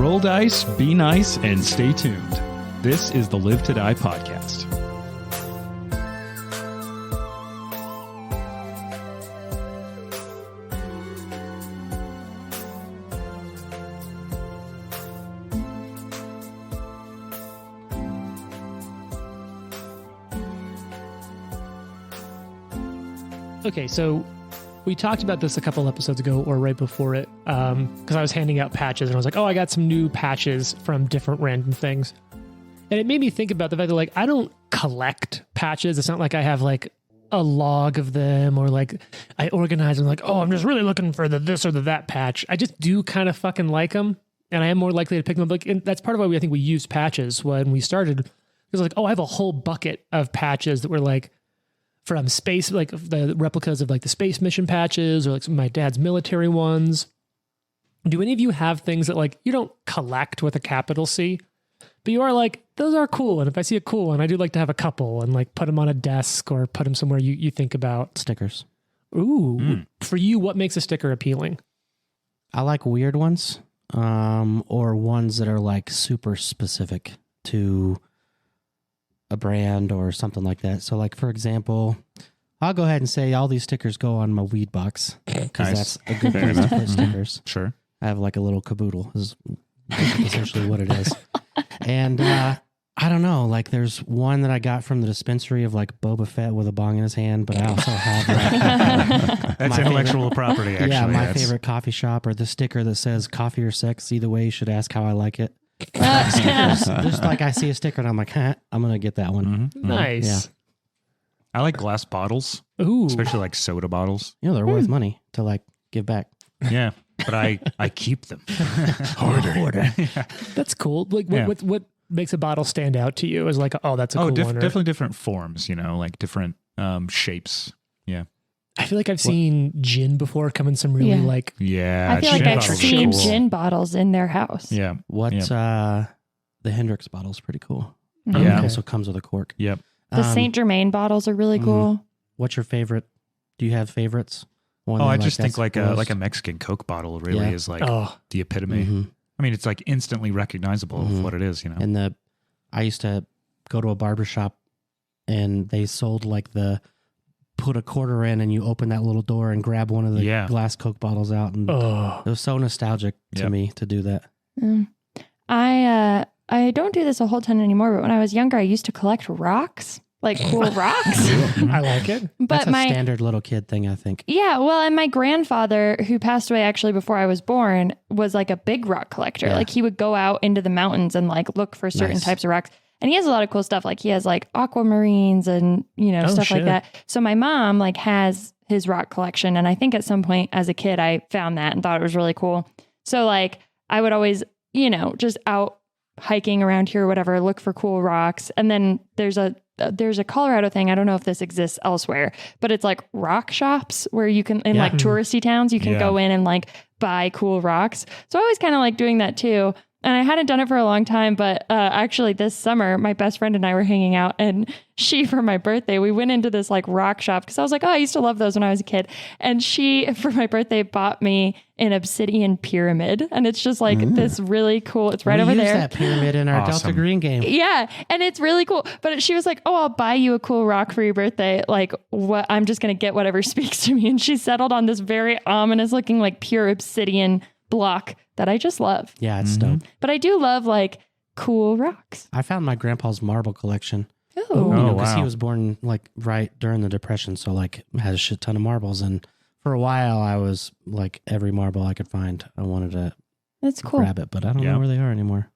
Roll dice, be nice, and stay tuned. This is the Live to Die podcast. Okay, so we talked about this a couple episodes ago or right before it, because I was handing out patches and I was like, oh, I got some new patches from different random things. And it made me think about the fact that, like, I don't collect patches. It's not like I have, like, a log of them or, like, I organize them like, oh, I'm just really looking for the this or the that patch. I just do kind of fucking like them, and I am more likely to pick them up. Like, and that's part of why I think we used patches when we started. It was like, oh, I have a whole bucket of patches that were, like, from space, like the replicas of like the space mission patches or like some of my dad's military ones. Do any of you have things that like you don't collect with a capital C, but you are like, those are cool. And if I see a cool one, I do like to have a couple and like put them on a desk or put them somewhere you think about. Stickers. Ooh, For you, what makes a sticker appealing? I like weird ones, or ones that are like super specific to a brand or something like that. So like, for example, I'll go ahead and say all these stickers go on my weed box because that's a good place to put stickers. Sure. I have like a little caboodle is essentially what it is. And I don't know, like there's one that I got from the dispensary of like Boba Fett with a bong in his hand, but I also have like, that's intellectual property, actually. Yeah, my favorite coffee shop, or the sticker that says coffee or sex, either way you should ask how I like it. Just like I see a sticker and I'm like, I'm gonna get that one. Mm-hmm. Nice. Yeah. I like glass bottles, Ooh. especially like soda bottles. You know, they're worth money to like give back. Yeah, but I keep them. Hoarder. That's cool. Like what makes a bottle stand out to you as like, oh, that's a cool one? Definitely different forms, like different shapes. Yeah. I feel like I've seen gin before come in some really like... Yeah. I feel like I've seen gin bottles in their house. Yeah. The Hendrix bottle's pretty cool. Mm-hmm. Yeah. It also comes with a cork. Yep. The Saint Germain bottles are really cool. What's your favorite? Do you have favorites? One I just think like a Mexican Coke bottle really is like the epitome. Mm-hmm. I mean, it's like instantly recognizable of what it is, And I used to go to a barbershop and they sold like put a quarter in and you open that little door and grab one of the glass Coke bottles out. And it was so nostalgic to me to do that. I don't do this a whole ton anymore, but when I was younger, I used to collect rocks, like cool rocks. I like it. But that's a standard little kid thing, I think. Yeah, well, and my grandfather, who passed away actually before I was born, was like a big rock collector. Yeah. Like he would go out into the mountains and like look for certain types of rocks. And he has a lot of cool stuff. Like he has like aquamarines and, stuff like that. So my mom like has his rock collection. And I think at some point as a kid, I found that and thought it was really cool. So like I would always, just out hiking around here or whatever, look for cool rocks. And then there's a Colorado thing. I don't know if this exists elsewhere, but it's like rock shops where you can, in like touristy towns, you can go in and like buy cool rocks. So I always kind of like doing that too. And I hadn't done it for a long time, but actually this summer, my best friend and I were hanging out, and she, for my birthday, we went into this like rock shop because I was like, oh, I used to love those when I was a kid. And she, for my birthday, bought me an obsidian pyramid. And it's just like this really cool, it's right over there. We used that pyramid in our Delta Green game. Yeah. And it's really cool. But she was like, oh, I'll buy you a cool rock for your birthday. Like, what? I'm just going to get whatever speaks to me. And she settled on this very ominous looking like pure obsidian block that I just love. Yeah, it's dope. But I do love like cool rocks. I found my grandpa's marble collection. Oh, because he was born like right during the Depression, so like had a shit ton of marbles. And for a while, I was like every marble I could find, I wanted to grab it, but I don't know where they are anymore.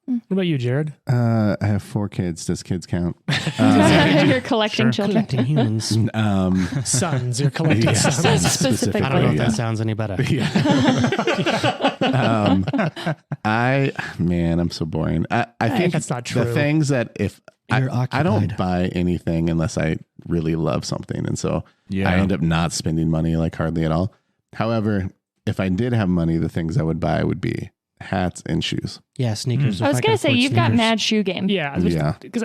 What about you, Jared? I have 4 kids. Does kids count? You're collecting children. Collecting humans. Sons. You're collecting sons. Specifically. I don't know if that sounds any better. I'm so boring. I think that's not true. The things that if You're I don't buy anything unless I really love something. And so I end up not spending money like hardly at all. However, if I did have money, the things I would buy would be hats and shoes. Yeah, sneakers. I was going to say, you've got mad shoe game. Yeah. Because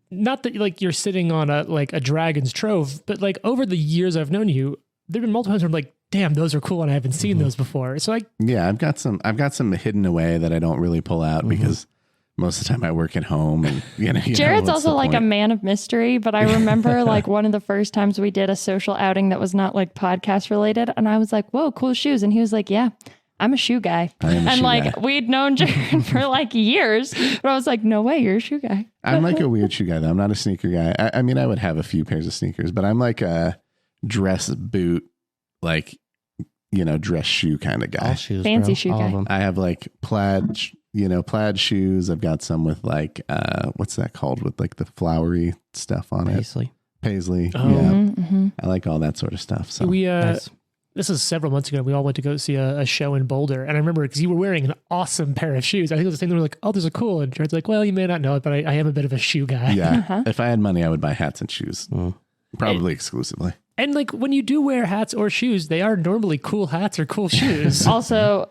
not that like you're sitting on a dragon's trove, but like over the years I've known you, there've been multiple times where I'm like, damn, those are cool and I haven't seen those before. So I've got some hidden away that I don't really pull out because most of the time I work at home, and Jared's also like a man of mystery, but I remember like one of the first times we did a social outing that was not like podcast related, and I was like, whoa, cool shoes. And he was like, yeah, I'm a shoe guy. And like we'd known Jared for like years, but I was like, no way, you're a shoe guy. I'm like a weird shoe guy though. I'm not a sneaker guy. I mean, I would have a few pairs of sneakers, but I'm like a dress boot, like, dress shoe kind of guy. All shoes, fancy bro. shoe All guy. of them. I have like plaid shoes. I've got some with like, what's that called, with like the flowery stuff on Paisley. Oh. Yeah. I like all that sort of stuff. So we Nice. this is several months ago. We all went to go see a show in Boulder, and I remember because you were wearing an awesome pair of shoes. I think it was the thing. They were like, "Oh, those are cool," and Jared's like, "Well, you may not know it, but I am a bit of a shoe guy." yeah, if I had money, I would buy hats and shoes, probably exclusively. And like when you do wear hats or shoes, they are normally cool hats or cool shoes. Also,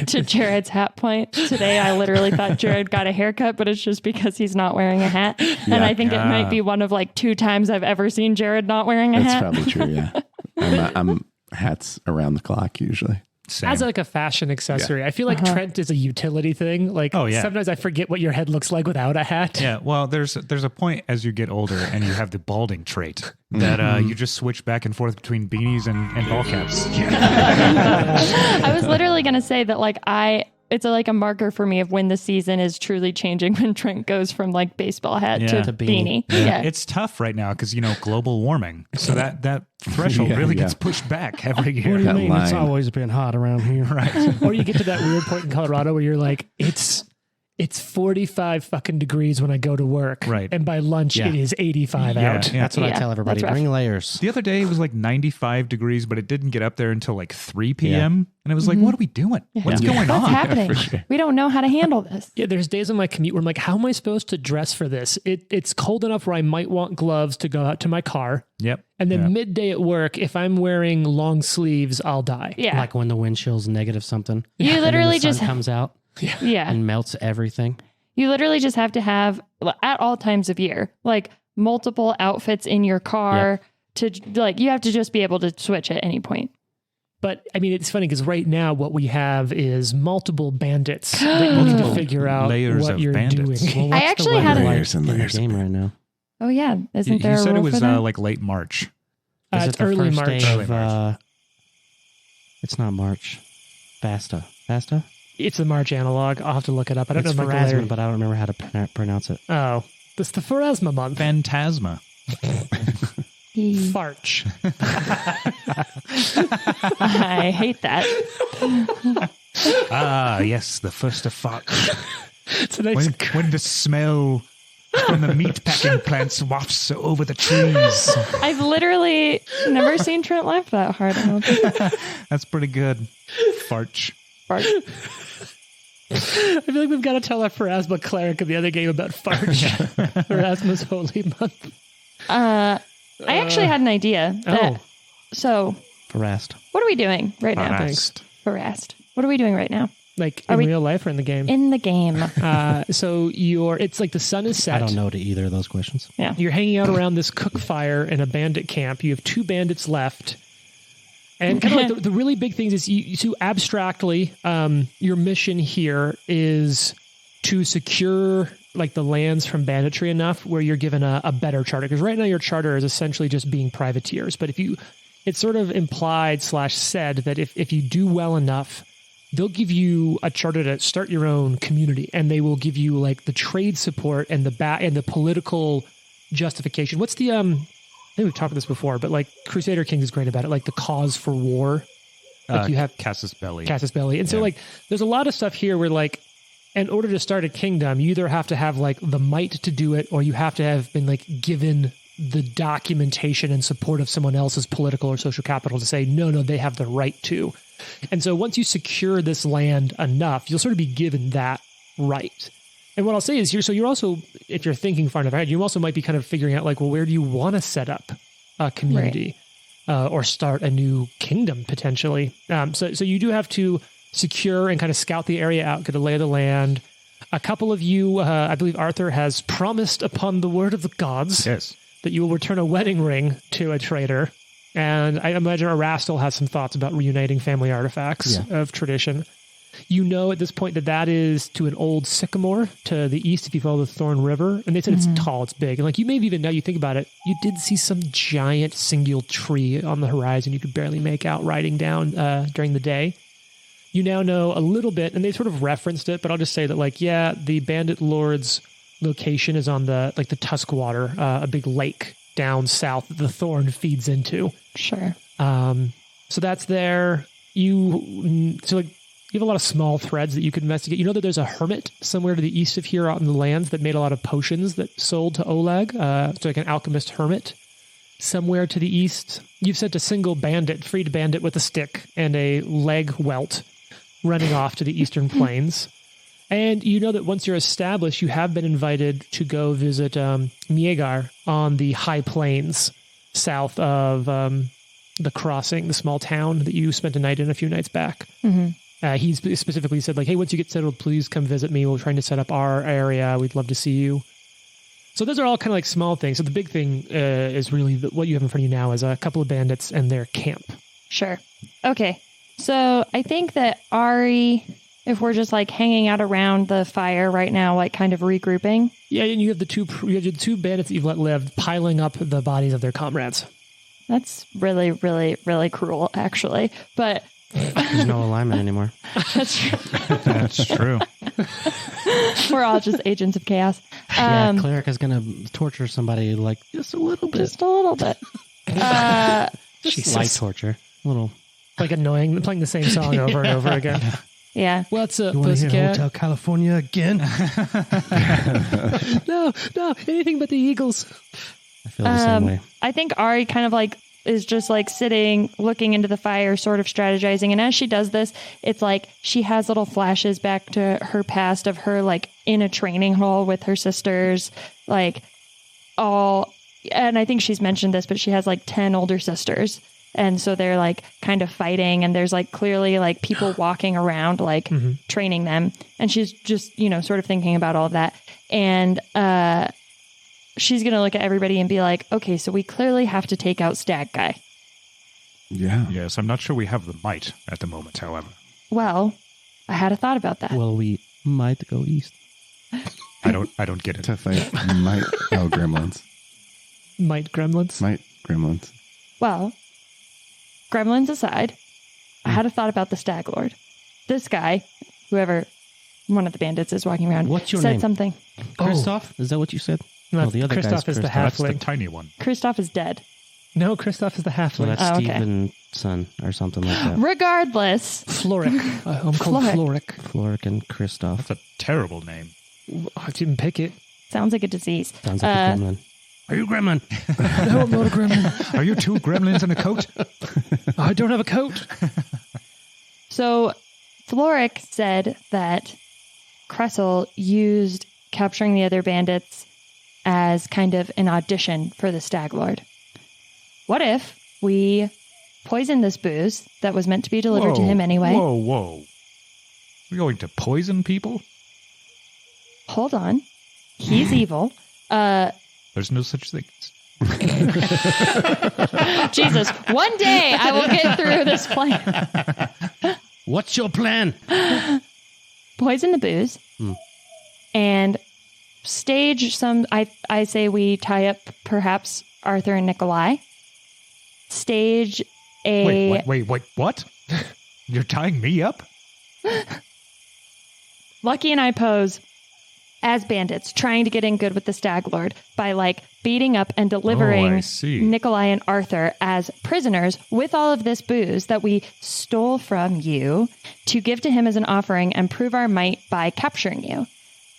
to Jared's hat point, today I literally thought Jared got a haircut, but it's just because he's not wearing a hat. And I think it might be one of like 2 times I've ever seen Jared not wearing a hat. That's probably true. Yeah, I'm hats around the clock usually. Same. As like a fashion accessory, I feel like Trent is a utility thing. Like, sometimes I forget what your head looks like without a hat. Yeah, well, there's a point as you get older and you have the balding trait that you just switch back and forth between beanies and ball caps. I was literally going to say that like it's like a marker for me of when the season is truly changing, when Trent goes from like baseball hat to beanie. Yeah. It's tough right now because, global warming. So that threshold really gets pushed back every year. What do you That mean? It's line. always been hot around here. Right. Or you get to that weird point in Colorado where you're like, it's 45 fucking degrees when I go to work. Right. And by lunch, it is 85 out. Yeah. That's what I tell everybody. that's rough. Bring layers. The other day it was like 95 degrees, but it didn't get up there until like 3 p.m. And it was like, what are we doing? What's going What's on? happening? We don't know how to handle this. Yeah, there's days on my commute where I'm like, how am I supposed to dress for this? It's cold enough where I might want gloves to go out to my car. Yep. And then midday at work, if I'm wearing long sleeves, I'll die. Yeah. Like when the wind chill's negative something. You and then literally the sun just comes out yeah. and melts everything. You literally just have to have at all times of year, like multiple outfits in your car to like, you have to just be able to switch at any point. But I mean, it's funny because right now what we have is multiple bandits that you need to figure out Layers what of you're bandits. doing. I actually had Layers and in the layers. game right now. Oh yeah. Isn't there He a said rule it was for that? like late March. Is It's it the early first March. day Early of, March. it's not March. Fasta? It's the March analog. I'll have to look it up. I don't It's know my Pharasma, but I don't remember how to pronounce it. Oh, this is the Pharasma month. Phantasma. Farch. I hate that. Ah, yes, the first of March. It's a nice When the smell from the meat packing plants wafts over the trees. I've literally never seen Trent laugh that hard. I don't think. That's pretty good. Farch. Fart. I feel like we've got to tell our Pharasma cleric in the other game about Farch. Pharasma's holy month. I actually had an idea. So, Pharast. what are we doing right now? Harassed. Harassed. What are we doing right now? Like Are in we- real life or in the game? In the game. So it's like the sun is set. I don't know to either of those questions. Yeah. You're hanging out around this cook fire in a bandit camp. You have 2 bandits left. And kind of like the really big things is you abstractly, your mission here is to secure like the lands from banditry enough where you're given a better charter. Because right now your charter is essentially just being privateers. But it's sort of implied / said that if you do well enough, they'll give you a charter to start your own community, and they will give you like the trade support and the political justification. What's the I think we've talked about this before, but like Crusader Kings is great about it, like the cause for war. Like you have Casus Belli. Casus Belli. And so like there's a lot of stuff here where like in order to start a kingdom, you either have to have like the might to do it, or you have to have been like given the documentation and support of someone else's political or social capital to say, no, they have the right to. And so once you secure this land enough, you'll sort of be given that right. And what I'll say is you're also, if you're thinking far enough ahead, you also might be kind of figuring out like, well, where do you want to set up a community or start a new kingdom potentially? So you do have to secure and kind of scout the area out, get a lay of the land. A couple of you, I believe Arthur has promised upon the word of the gods Yes. that you will return a wedding ring to a traitor. And I imagine Erastil has some thoughts about reuniting family artifacts of tradition. You know at this point that is to an old sycamore to the east if you follow the Thorn River. And they said it's tall, it's big. And like you maybe even, now you think about it, you did see some giant single tree on the horizon you could barely make out riding down during the day. You now know a little bit, and they sort of referenced it, but I'll just say that the Bandit Lord's location is on the Tuskwater, a big lake down south that the Thorn feeds into. Sure. So that's there. You have a lot of small threads that you could investigate. You know that there's a hermit somewhere to the east of here out in the lands that made a lot of potions that sold to Oleg. It's like an alchemist hermit somewhere to the east. You've sent a single freed bandit with a stick and a leg welt running off to the eastern plains. And you know that once you're established, you have been invited to go visit Miegar on the high plains south of the crossing, the small town that you spent a night in a few nights back. Mm-hmm. He specifically said, hey, once you get settled, please come visit me. We're trying to set up our area. We'd love to see you. So those are all kind of like small things. So the big thing is really what you have in front of you now is a couple of bandits and their camp. Sure. Okay. So I think that Ari, if we're just like hanging out around the fire right now, like kind of regrouping. Yeah, and you have the two bandits that you've let live piling up the bodies of their comrades. That's really, really, really cruel, actually. But there's no alignment anymore. That's true. That's true. We're all just agents of chaos. Cleric is going to torture somebody like just a little bit. Just a little bit. Just light torture. A little. Like annoying, playing the same song over and over again. Yeah. What's up, you want to hear Hotel California again? No, anything but the Eagles. I feel the same way. I think Ari kind of like is just like sitting, looking into the fire, sort of strategizing. And as she does this, it's like she has little flashes back to her past of her like in a training hall with her sisters, like all. And I think she's mentioned this, but she has like 10 older sisters. And so they're like kind of fighting, and there's like clearly like people walking around, like training them. And she's just, sort of thinking about all of that. And she's going to look at everybody and be like, okay, so we clearly have to take out Stag Guy. Yeah. Yes, I'm not sure we have the might at the moment, however. Well, I had a thought about that. Well, we might go east. I don't get it. To fight gremlins. Might gremlins. Well, gremlins aside, I had a thought about the Stag Lord. This guy, whoever one of the bandits is walking around, what's your said name? Something. Christoph? Is that what you said? No, the other Christoph is the That's the halfling. tiny one. Christoph is dead. No, Christoph is the So halfling. that's Oh, okay. Steven's son or something like that. Regardless. Floric. I'm called Floric. Floric and Christoph. That's a terrible name. I didn't pick it. Sounds like a disease. Sounds like a gremlin. Are you a gremlin? No, I'm not a gremlin. Are you two gremlins in a coat? I don't have a coat. So Floric said that Kressel used capturing the other bandits as kind of an audition for the Stag Lord. What if we poison this booze that was meant to be delivered to him anyway? Whoa. We're going to poison people? Hold on. He's evil. There's no such thing. Jesus, one day I will get through this plan. What's your plan? Poison the booze and stage some. I say we tie up perhaps Arthur and Nikolai. Stage a. Wait, what? You're tying me up? Lucky and I pose as bandits, trying to get in good with the Stag Lord by like beating up and delivering Nikolai and Arthur as prisoners with all of this booze that we stole from you to give to him as an offering and prove our might by capturing you.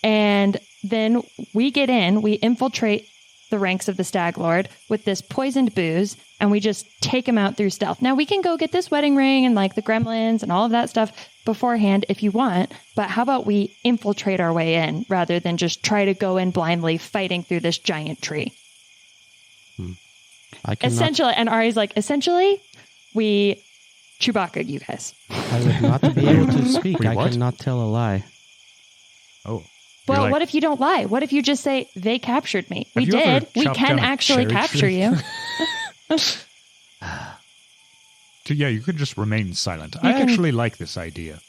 And then we get in, we infiltrate the ranks of the Stag Lord with this poisoned booze, and we just take him out through stealth. Now we can go get this wedding ring and like the gremlins and all of that stuff beforehand if you want, but how about we infiltrate our way in rather than just try to go in blindly fighting through this giant tree? Essentially, and Ari's like, essentially, we Chewbacca you guys. I would not be able to speak. Wait, I what? cannot tell a lie. Oh. Well, what if you don't lie? What if you just say, they captured me? We Have you ever did. We chopped can down a actually cherry capture tree? you. You could just remain silent. I actually like this idea.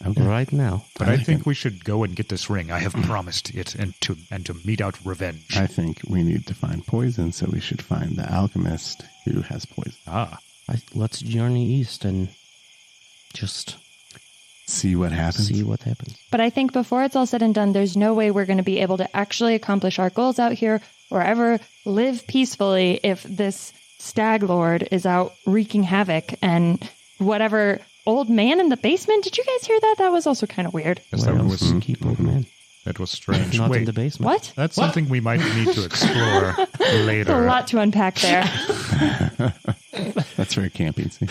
Okay. Right now. But I think we should go and get this ring. I have promised it and to mete out revenge. I think we need to find poison, so we should find the alchemist who has poison. Let's journey east and just see what happens. But I think before it's all said and done, there's no way we're going to be able to actually accomplish our goals out here or ever live peacefully if this stag lord is out wreaking havoc and whatever old man in the basement. Did you guys hear that? That was also kind of weird. Yes, Where else keep old man? That was strange. Not Wait, in the basement. What? that's something we might need to explore later. There's a lot to unpack there. That's very camping. See?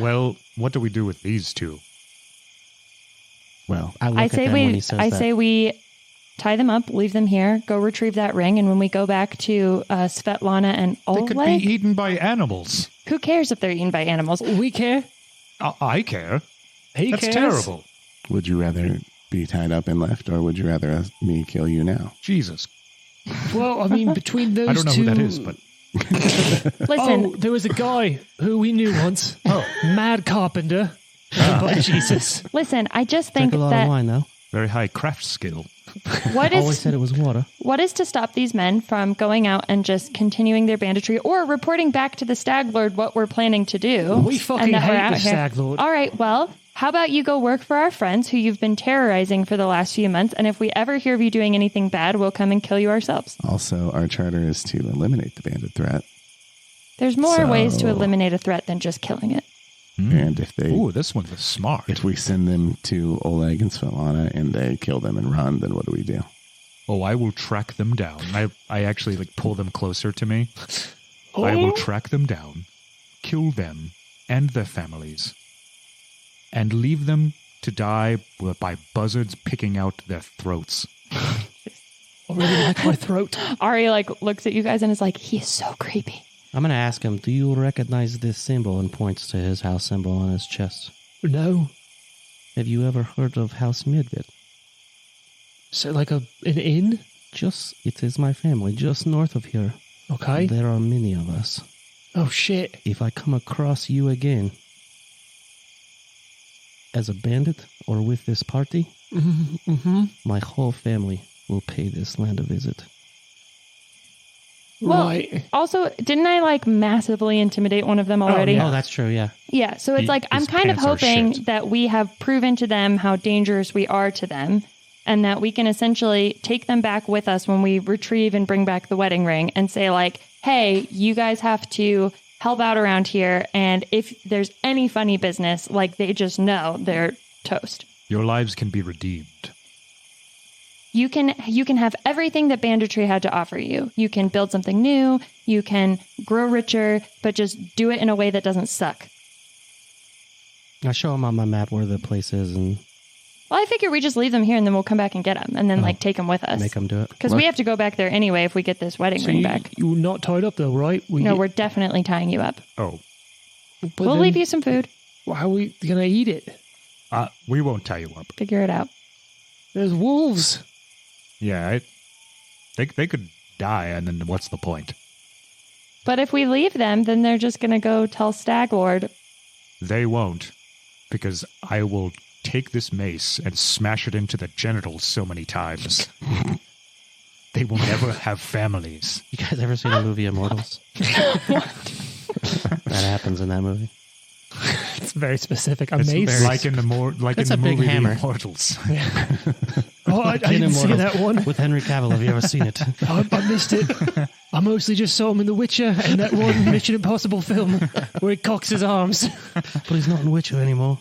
Well, what do we do with these two? Well, I say we tie them up, leave them here, go retrieve that ring, and when we go back to Svetlana and They could be Oleg, eaten by animals. who cares if they're eaten by animals? We care. I care. That's That's terrible. would you rather be tied up and left, or would you rather me kill you now? Jesus. Well, I mean, between those two... I don't know who that is, but... Listen, Oh, there was a guy who we knew once. Mad Carpenter. By Jesus. listen, I just Drink think a lot that of wine, though. Very high craft skill. what Always is said it was water. what is to stop these men from going out and just continuing their banditry or reporting back to the stag lord what we're planning to do? We fucking and that we're hate out the here. stag lord. All right, well, how about you go work for our friends who you've been terrorizing for the last few months, and if we ever hear of you doing anything bad, we'll come and kill you ourselves. Also, our charter is to eliminate the bandit threat. There's more ways to So- eliminate a threat than just killing it. And if they, Ooh, this one's smart. if we send them to Oleg and Svetlana and they kill them and run, then what do we do? Oh, I will track them down. I actually pull them closer to me. I will track them down, kill them and their families, and leave them to die by buzzards picking out their throats. I really like my throat. Ari looks at you guys and is like, he is so creepy. I'm going to ask him, do you recognize this symbol? And points to his house symbol on his chest. No. Have you ever heard of House Midvid? So like an inn? It is my family, just north of here. Okay. There are many of us. Oh, shit. If I come across you again as a bandit or with this party, my whole family will pay this land a visit. Well, Right. also, didn't I massively intimidate one of them already? Oh, that's true, yeah. Yeah, so it's I'm his kind of pants are hoping shit. that we have proven to them how dangerous we are to them, and that we can essentially take them back with us when we retrieve and bring back the wedding ring and say, hey, you guys have to help out around here, and if there's any funny business, they just know they're toast. Your lives can be redeemed. You can have everything that banditry had to offer you. You can build something new, you can grow richer, but just do it in a way that doesn't suck. I show him on my map where the place is and Well, I figure we just leave them here and then we'll come back and get them and then take them with us. make him do it. Because we have to go back there anyway if we get this wedding ring back. You're not tied up though, right? No, we're definitely tying you up. Oh, We'll leave you some food. How are we going to eat it? we won't tie you up. Figure it out. There's wolves. Yeah, they could die, and then what's the point? But if we leave them, then they're just going to go tell Stag Lord. They won't, because I will take this mace and smash it into the genitals so many times. They will never have families. You guys ever seen the movie Immortals? That happens in that movie. It's very specific. It's Amazing. like in the That's a big movie hammer. The Immortals. Oh, I didn't see Immortals. that one. With Henry Cavill, have you ever seen it? I missed it. I mostly just saw him in The Witcher and that one Mission Impossible film where he cocks his arms. But he's not in Witcher anymore.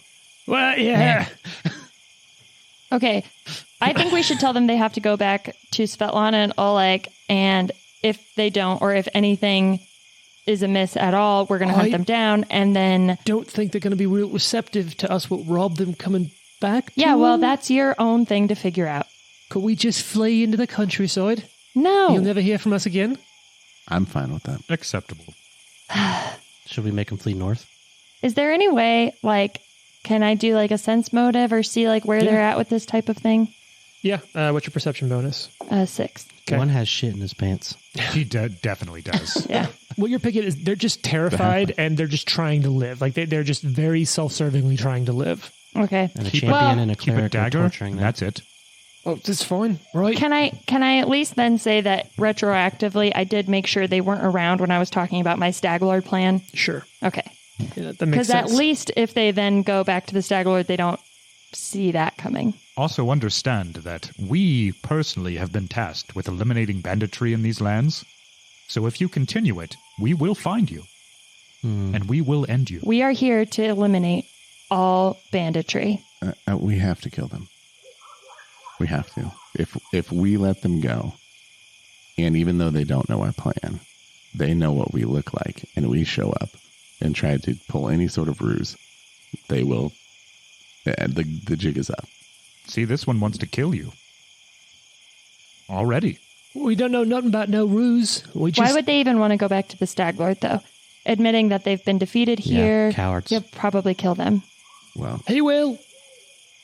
Well, yeah. Okay. I think we should tell them they have to go back to Svetlana and Oleg. And if they don't, or if anything is amiss at all, we're going to hunt them down. And then... Don't think they're going to be real receptive to us. We'll rob them coming back. Yeah, well, that's your own thing to figure out. Could we just flee into the countryside? No. You'll never hear from us again? I'm fine with that. Acceptable. Should we make him flee north? Is there any way, can I do a sense motive or see where they're at with this type of thing? Yeah. What's your perception bonus? 6. Okay. One has shit in his pants. He definitely does. Yeah. what you're picking is they're just terrified and they're just trying to live. Like they're just very self-servingly trying to live. Okay. And a champion and a Keep cleric a dagger. torturing them. That's it. Oh, that's fine, right? Can I at least then say that retroactively I did make sure they weren't around when I was talking about my Stag Lord plan? Sure. Okay. Yeah, that makes Because sense. at least if they then go back to the Stag Lord, they don't see that coming. Also understand that we personally have been tasked with eliminating banditry in these lands. So if you continue it, we will find you. And we will end you. We are here to eliminate all banditry. We have to kill them. We have to. If we let them go, and even though they don't know our plan, they know what we look like, and we show up and try to pull any sort of ruse, they will. The jig is up. See, this one wants to kill you. Already. We don't know nothing about no ruse. Why would they even want to go back to the Stag Lord, though? Admitting that they've been defeated here, cowards. You'll probably kill them. Well, He will.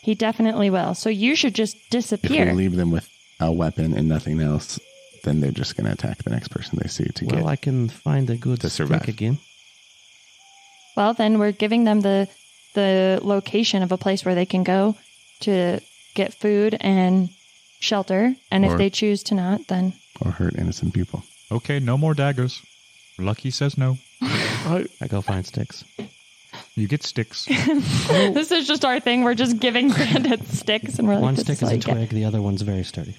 He definitely will. So you should just if disappear. we leave them with a weapon and nothing else, then they're just going to attack the next person they see to Well, get. I can find a good to stick survive. again. Well, then we're giving them the location of a place where they can go to get food and shelter. And if Or- they choose to not, then or hurt innocent people. Okay, no more daggers. Lucky says no. I go find sticks. You get sticks. this is just our thing. We're just giving bandits sticks, and we're like, One this stick is what a you get. twig, the other one's very sturdy.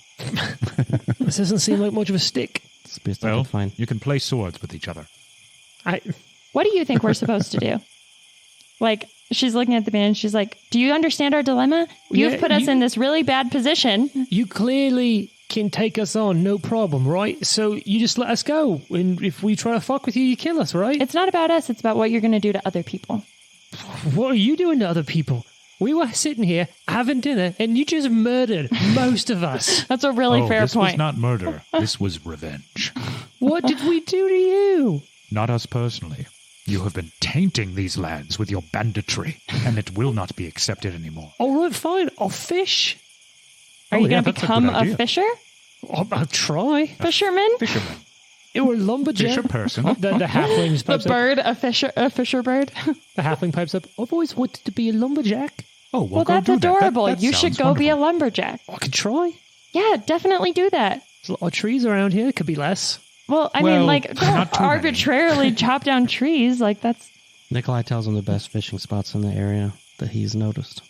This doesn't seem like much of a stick. It's best I Well, can find. you can play swords with each other. What do you think we're supposed to do? Like, she's looking at the band. She's like, "Do you understand our dilemma? You've Yeah, put us in this really bad position." You clearly can take us on, no problem, right? So you just let us go. And if we try to fuck with you, you kill us, right? It's not about us. It's about what you're going to do to other people. What are you doing to other people? We were sitting here having dinner, and you just murdered most of us. That's a really fair this point. was not murder. This was revenge. What did we do to you? Not us personally. You have been tainting these lands with your banditry, and it will not be accepted anymore. All right, fine. I'll fish. Are you yeah, going to that's a become good a idea. fisher? I'll try. Fisherman? Fisherman. Or a lumberjack. Fisher person. The halfling The pipes up. bird, a fisher bird? The halfling pipes up. I've always wanted to be a lumberjack. Oh, Well, go that's do that. adorable. That You should sounds go be a wonderful. lumberjack. I could try. Yeah, definitely do that. There's a lot of trees around here. Could be less. Well, I Well, mean, like, not don't too many. arbitrarily chop down trees. Like, that's... Nikolai tells him the best fishing spots in the area that he's noticed.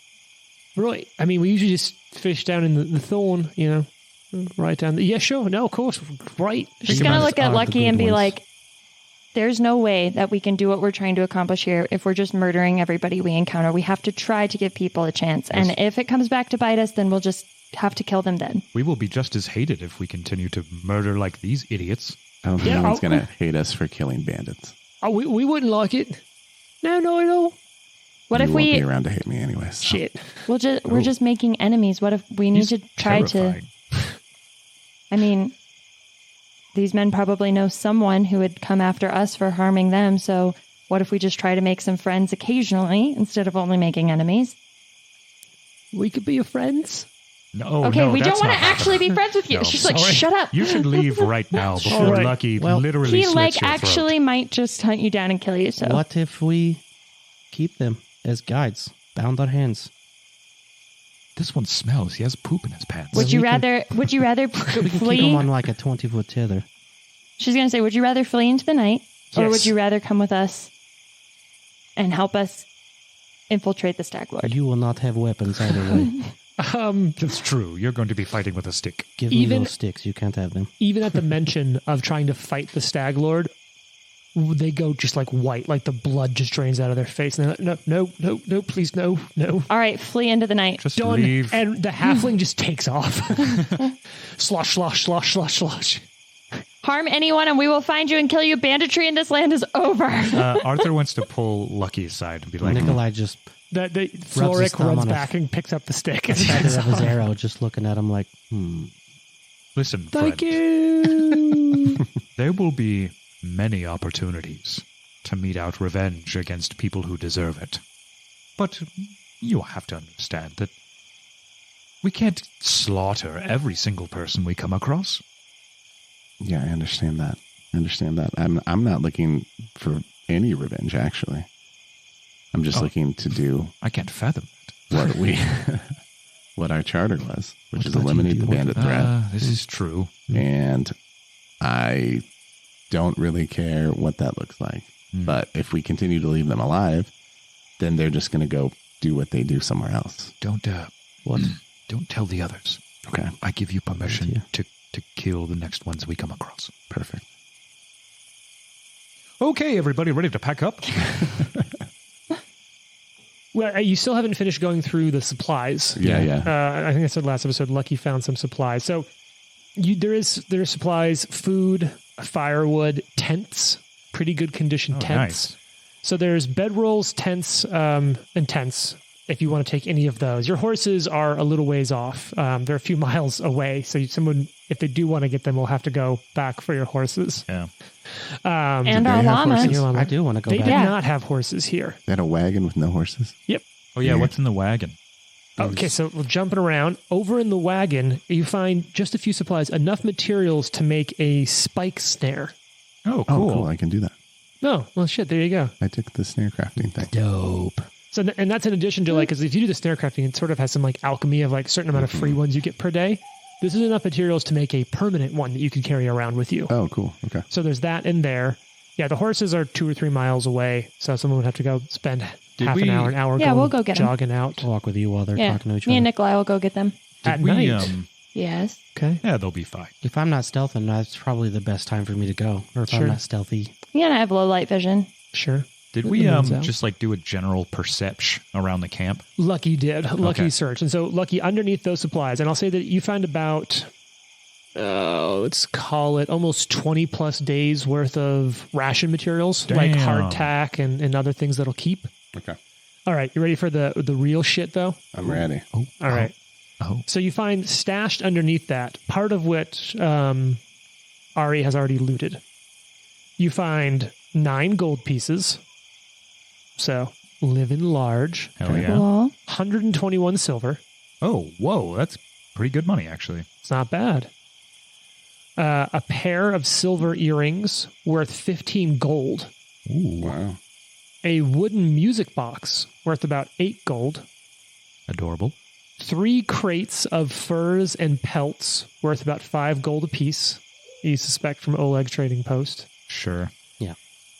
Right. I mean, we usually just fish down in the thorn, you know, right down the... Yeah, sure. No, of course. Right. She's Think going to about look it, at are the Lucky and good be ones. like, there's no way that we can do what we're trying to accomplish here if we're just murdering everybody we encounter. We have to try to give people a chance. And if it comes back to bite us, then we'll just have to kill them then. We will be just as hated if we continue to murder like these idiots. I don't think Yeah, anyone's I'll- going to hate us for killing bandits. Oh, we wouldn't like it. No, not at all. What You if won't be we... around to hate me anyways. So. Shit. We're just making enemies. What if we need He's to try to... terrifying. I mean, these men probably know someone who would come after us for harming them. So what if we just try to make some friends occasionally instead of only making enemies? We could be your friends. No, Okay, no, we don't that's want not to actually be happening. friends with you. No, She's like, sorry. shut up. You should leave right now before All right. Lucky Well, literally He slits like your actually might just hunt you down and kill you. So What if we keep them as guides, bound their hands? throat. This one smells. He has poop in his pants. would we you can- rather We can keep them flee? on like a 20-foot tether. She's gonna say, would you rather flee into the night, or Yes. would you rather come with us and help us infiltrate the Stag Lord? You will not have weapons either way. That's true. You're going to be fighting with a stick. Give me Even- those sticks. You can't have them. Even at the mention of trying to fight the Stag Lord, they go just like white, like the blood just drains out of their face. And they're like, no, please, no. All right, flee into the night. Just Done. leave. And the halfling just takes off. Slosh, slosh, slosh, slosh, slosh. Harm anyone, and we will find you and kill you. Banditry in this land is over. Arthur wants to pull Lucky aside and be like, Nikolai just The his Floric thumb runs on a- back and picks up the stick. the feather of his arrow, just looking at him like, listen, Thank friend, you. there will be many opportunities to mete out revenge against people who deserve it. But you have to understand that we can't slaughter every single person we come across. Yeah, I understand that. I understand that. I'm not looking for any revenge, actually. I'm just looking to do I can't fathom it. what our charter was, which is eliminate the bandit threat. This is true. And I don't really care what that looks like. But if we continue to leave them alive, then they're just going to go do what they do somewhere else. Don't tell the others. Okay. I give you permission to kill the next ones we come across. Perfect. Okay, everybody, ready to pack up? Well, you still haven't finished going through the supplies. Yeah. I think I said last episode, Lucky found some supplies. So there are supplies, food, firewood, tents, pretty good condition tents. Nice. So there's bedrolls, tents, and tents, if you want to take any of those. Your horses are a little ways off. They're a few miles away. So someone, if they do want to get them, will have to go back for your horses. Yeah. And our llama. I do want to go They back. did not have horses here. They had a wagon with no horses? Yep. Oh, yeah. What's in the wagon? Okay, so we're jumping around. Over in the wagon, you find just a few supplies, enough materials to make a spike snare. Oh, Oh, cool. cool. I can do that. Oh, well, shit, there you go. I took the snare crafting thing. Dope. So, and that's in addition to, like, because if you do the snare crafting, it sort of has some, like, alchemy of, like, certain amount of free ones you get per day. This is enough materials to make a permanent one that you can carry around with you. Oh, cool. Okay. So there's that in there. Yeah, the horses are 2 or 3 miles away, so someone would have to go spend half an hour Yeah, going, we'll go get 'em. jogging out. I'll walk with you while they're Yeah. talking to each Me other. and Nikolai will go get them. At we, night. Yes. Okay. Yeah, they'll be fine. If I'm not stealthing, that's probably the best time for me to go. Or if Sure. I'm not stealthy. Yeah, and I have low light vision. Sure. Did The we moon's out. just like do a general perception around the camp? Lucky did. Lucky Okay. search. And so Lucky underneath those supplies. And I'll say that you find about, let's call it almost 20 plus days worth of ration materials, like Damn. hardtack and other things that'll keep. Okay. All right. You ready for the real shit though? I'm ready. Oh, All right. Oh, So you find stashed underneath that, part of which Ari has already looted. You find 9 gold pieces. So living large. hell yeah. Cool. 121 silver. Oh, whoa. That's pretty good money, actually. It's not bad. A pair of silver earrings worth 15 gold. Ooh, Wow. A wooden music box worth about 8 gold. adorable. 3 crates of furs and pelts worth about 5 gold apiece. You suspect from Oleg's trading post. Sure.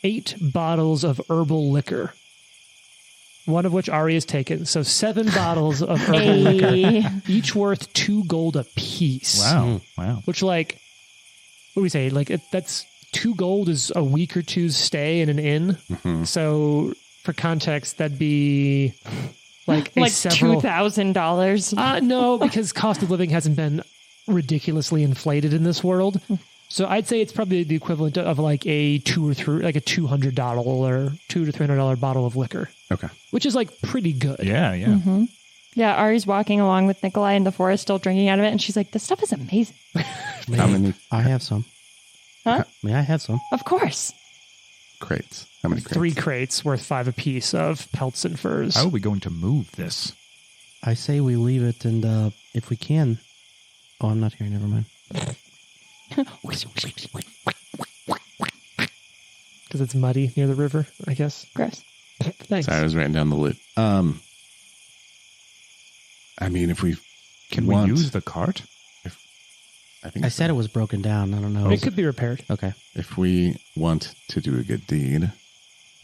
8 bottles of herbal liquor. One of which Ari has taken. So 7 bottles of herbal liquor, Hey. each worth 2 gold apiece. Wow. Wow. Which, like, what do we say? Like, that's 2 gold is a week or two's stay in an inn. Mhm. So, for context, that'd be like Like several. $2,000. No, because cost of living hasn't been ridiculously inflated in this world. So I'd say it's probably the equivalent of like a $200 or $200 to $300 bottle of liquor, Okay. which is like pretty good. Yeah, yeah. Mm-hmm. Yeah, Ari's walking along with Nikolai in the forest, still drinking out of it, and she's like, "This stuff is amazing." How many I have some. Huh? May I have some? Of course. crates? How many crates? 3 crates worth 5 apiece of pelts and furs. How are we going to move this? I say we leave it, and if we can. Oh, I'm not here. Never mind. Because it's muddy near the river, I guess. Gross. Thanks. Sorry, I was writing down the loot. I mean, if we Can want, we use the cart? I think I said it was broken down. I don't know. It could be repaired. Okay. if we want to do a good deed,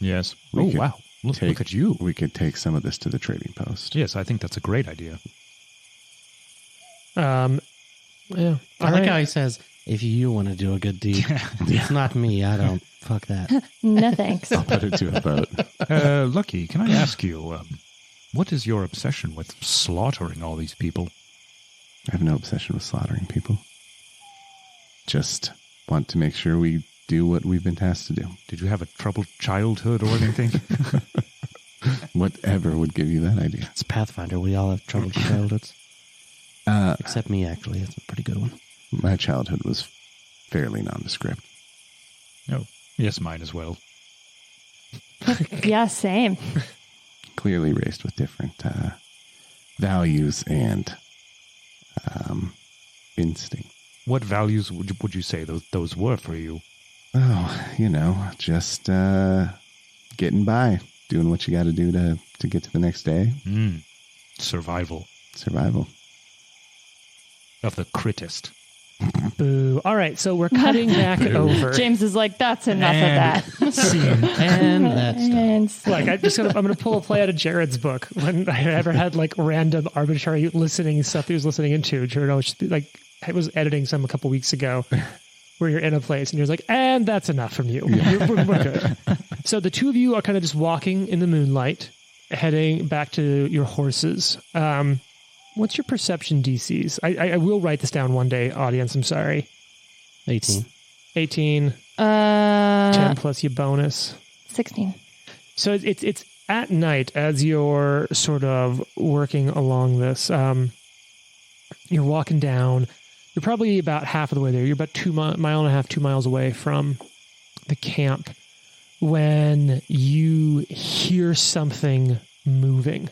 Yes. We Oh, could wow. Look take- at you. we could take some of this to the trading post. Yes, I think that's a great idea. Yeah. I like how he says, if you want to do a good deed. It's not me. I don't. Fuck that. No thanks. I'll put it to a vote. Lucky, can I ask you, what is your obsession with slaughtering all these people? I have no obsession with slaughtering people. Just want to make sure we do what we've been tasked to do. Did you have a troubled childhood or anything? Whatever would give you that idea. It's Pathfinder. We all have troubled childhoods. Except me, actually. It's a pretty good one. My childhood was fairly nondescript. No. Yes, mine as well. Yeah, same. Clearly raised with different values and instinct. What values would you say those were for you? Oh, just getting by, doing what you got to do to get to the next day. Survival Mm. of the crittest. Boo. All right, so we're cutting back over. James is like, that's enough of that. Scene. And that's done. And Like I'm gonna pull a play out of Jared's book. When I ever had like random arbitrary listening stuff he was listening into, Jared always like I was editing some a couple weeks ago where you're in a place and you're like, and that's enough from you. We're good. So the two of you are kind of just walking in the moonlight, heading back to your horses. What's your perception DCs? I will write this down one day, audience. I'm sorry. 18. 18. 10 plus your bonus. 16. So it's at night as you're sort of working along this. You're walking down. You're probably about half of the way there. You're about 2 miles away from the camp when you hear something moving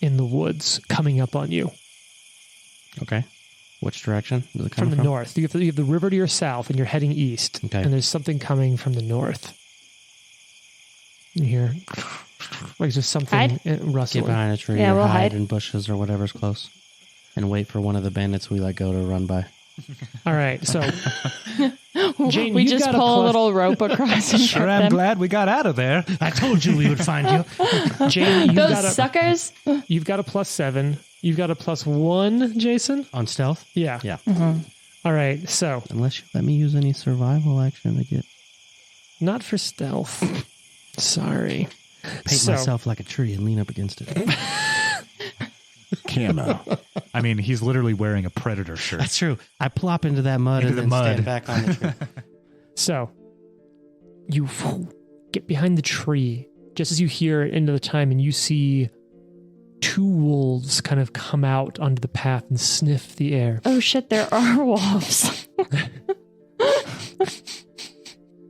in the woods coming up on you. Okay. Which direction does it come From the north. You have the river to your south and you're heading east. Okay. And there's something coming from the north. You hear like just something rustling. Get behind a tree Yeah, or we'll hide hide. in bushes or whatever's close. And wait for one of the bandits we let go to run by. All right, so Jane, we you've just got pull a little rope across and Sure, trip I'm them. glad we got out of there. I told you we would find you. Jane, Those suckers. you've got a +7. You've got a +1, Jason? On stealth? Yeah. Yeah. All right, so Unless you let me use any survival action to get not for stealth. Sorry. paint myself like a tree and lean up against it. Camo. I mean, he's literally wearing a Predator shirt. That's true. I plop into that mud Into and the then mud. stand back on the tree. So you get behind the tree just as you hear it into the time and you see 2 wolves kind of come out onto the path and sniff the air. Oh shit, there are wolves.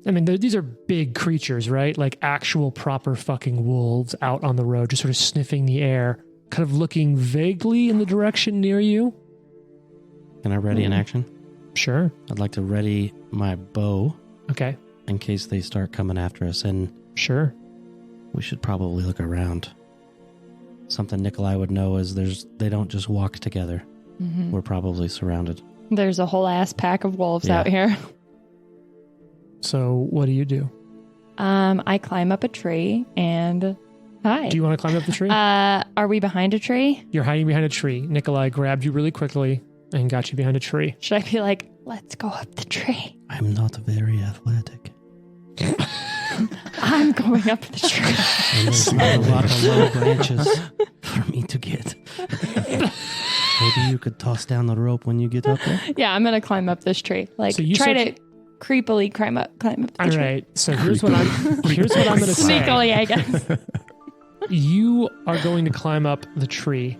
I mean, these are big creatures, right? Like actual proper fucking wolves out on the road, just sort of sniffing the air, kind of looking vaguely in the direction near you. Can I ready an action? Sure. I'd like to ready my bow Okay. in case they start coming after us, and Sure. we should probably look around. Something Nikolai would know is they don't just walk together. We're probably surrounded. There's a whole ass pack of wolves Yeah. out here. So what do you do? I climb up a tree and hide. Do you want to climb up the tree? Are we behind a tree? You're hiding behind a tree. Nikolai grabbed you really quickly and got you behind a tree. Should I be like, let's go up the tree? I'm not very athletic. I'm going up the tree. And there's not a lot of low branches for me to get. Maybe you could toss down the rope when you get up there. Yeah, I'm gonna climb up this tree. Like, So you try said- to creepily climb up the All tree. right. So here's what I'm going to say. Sneakily, I guess. You are going to climb up the tree,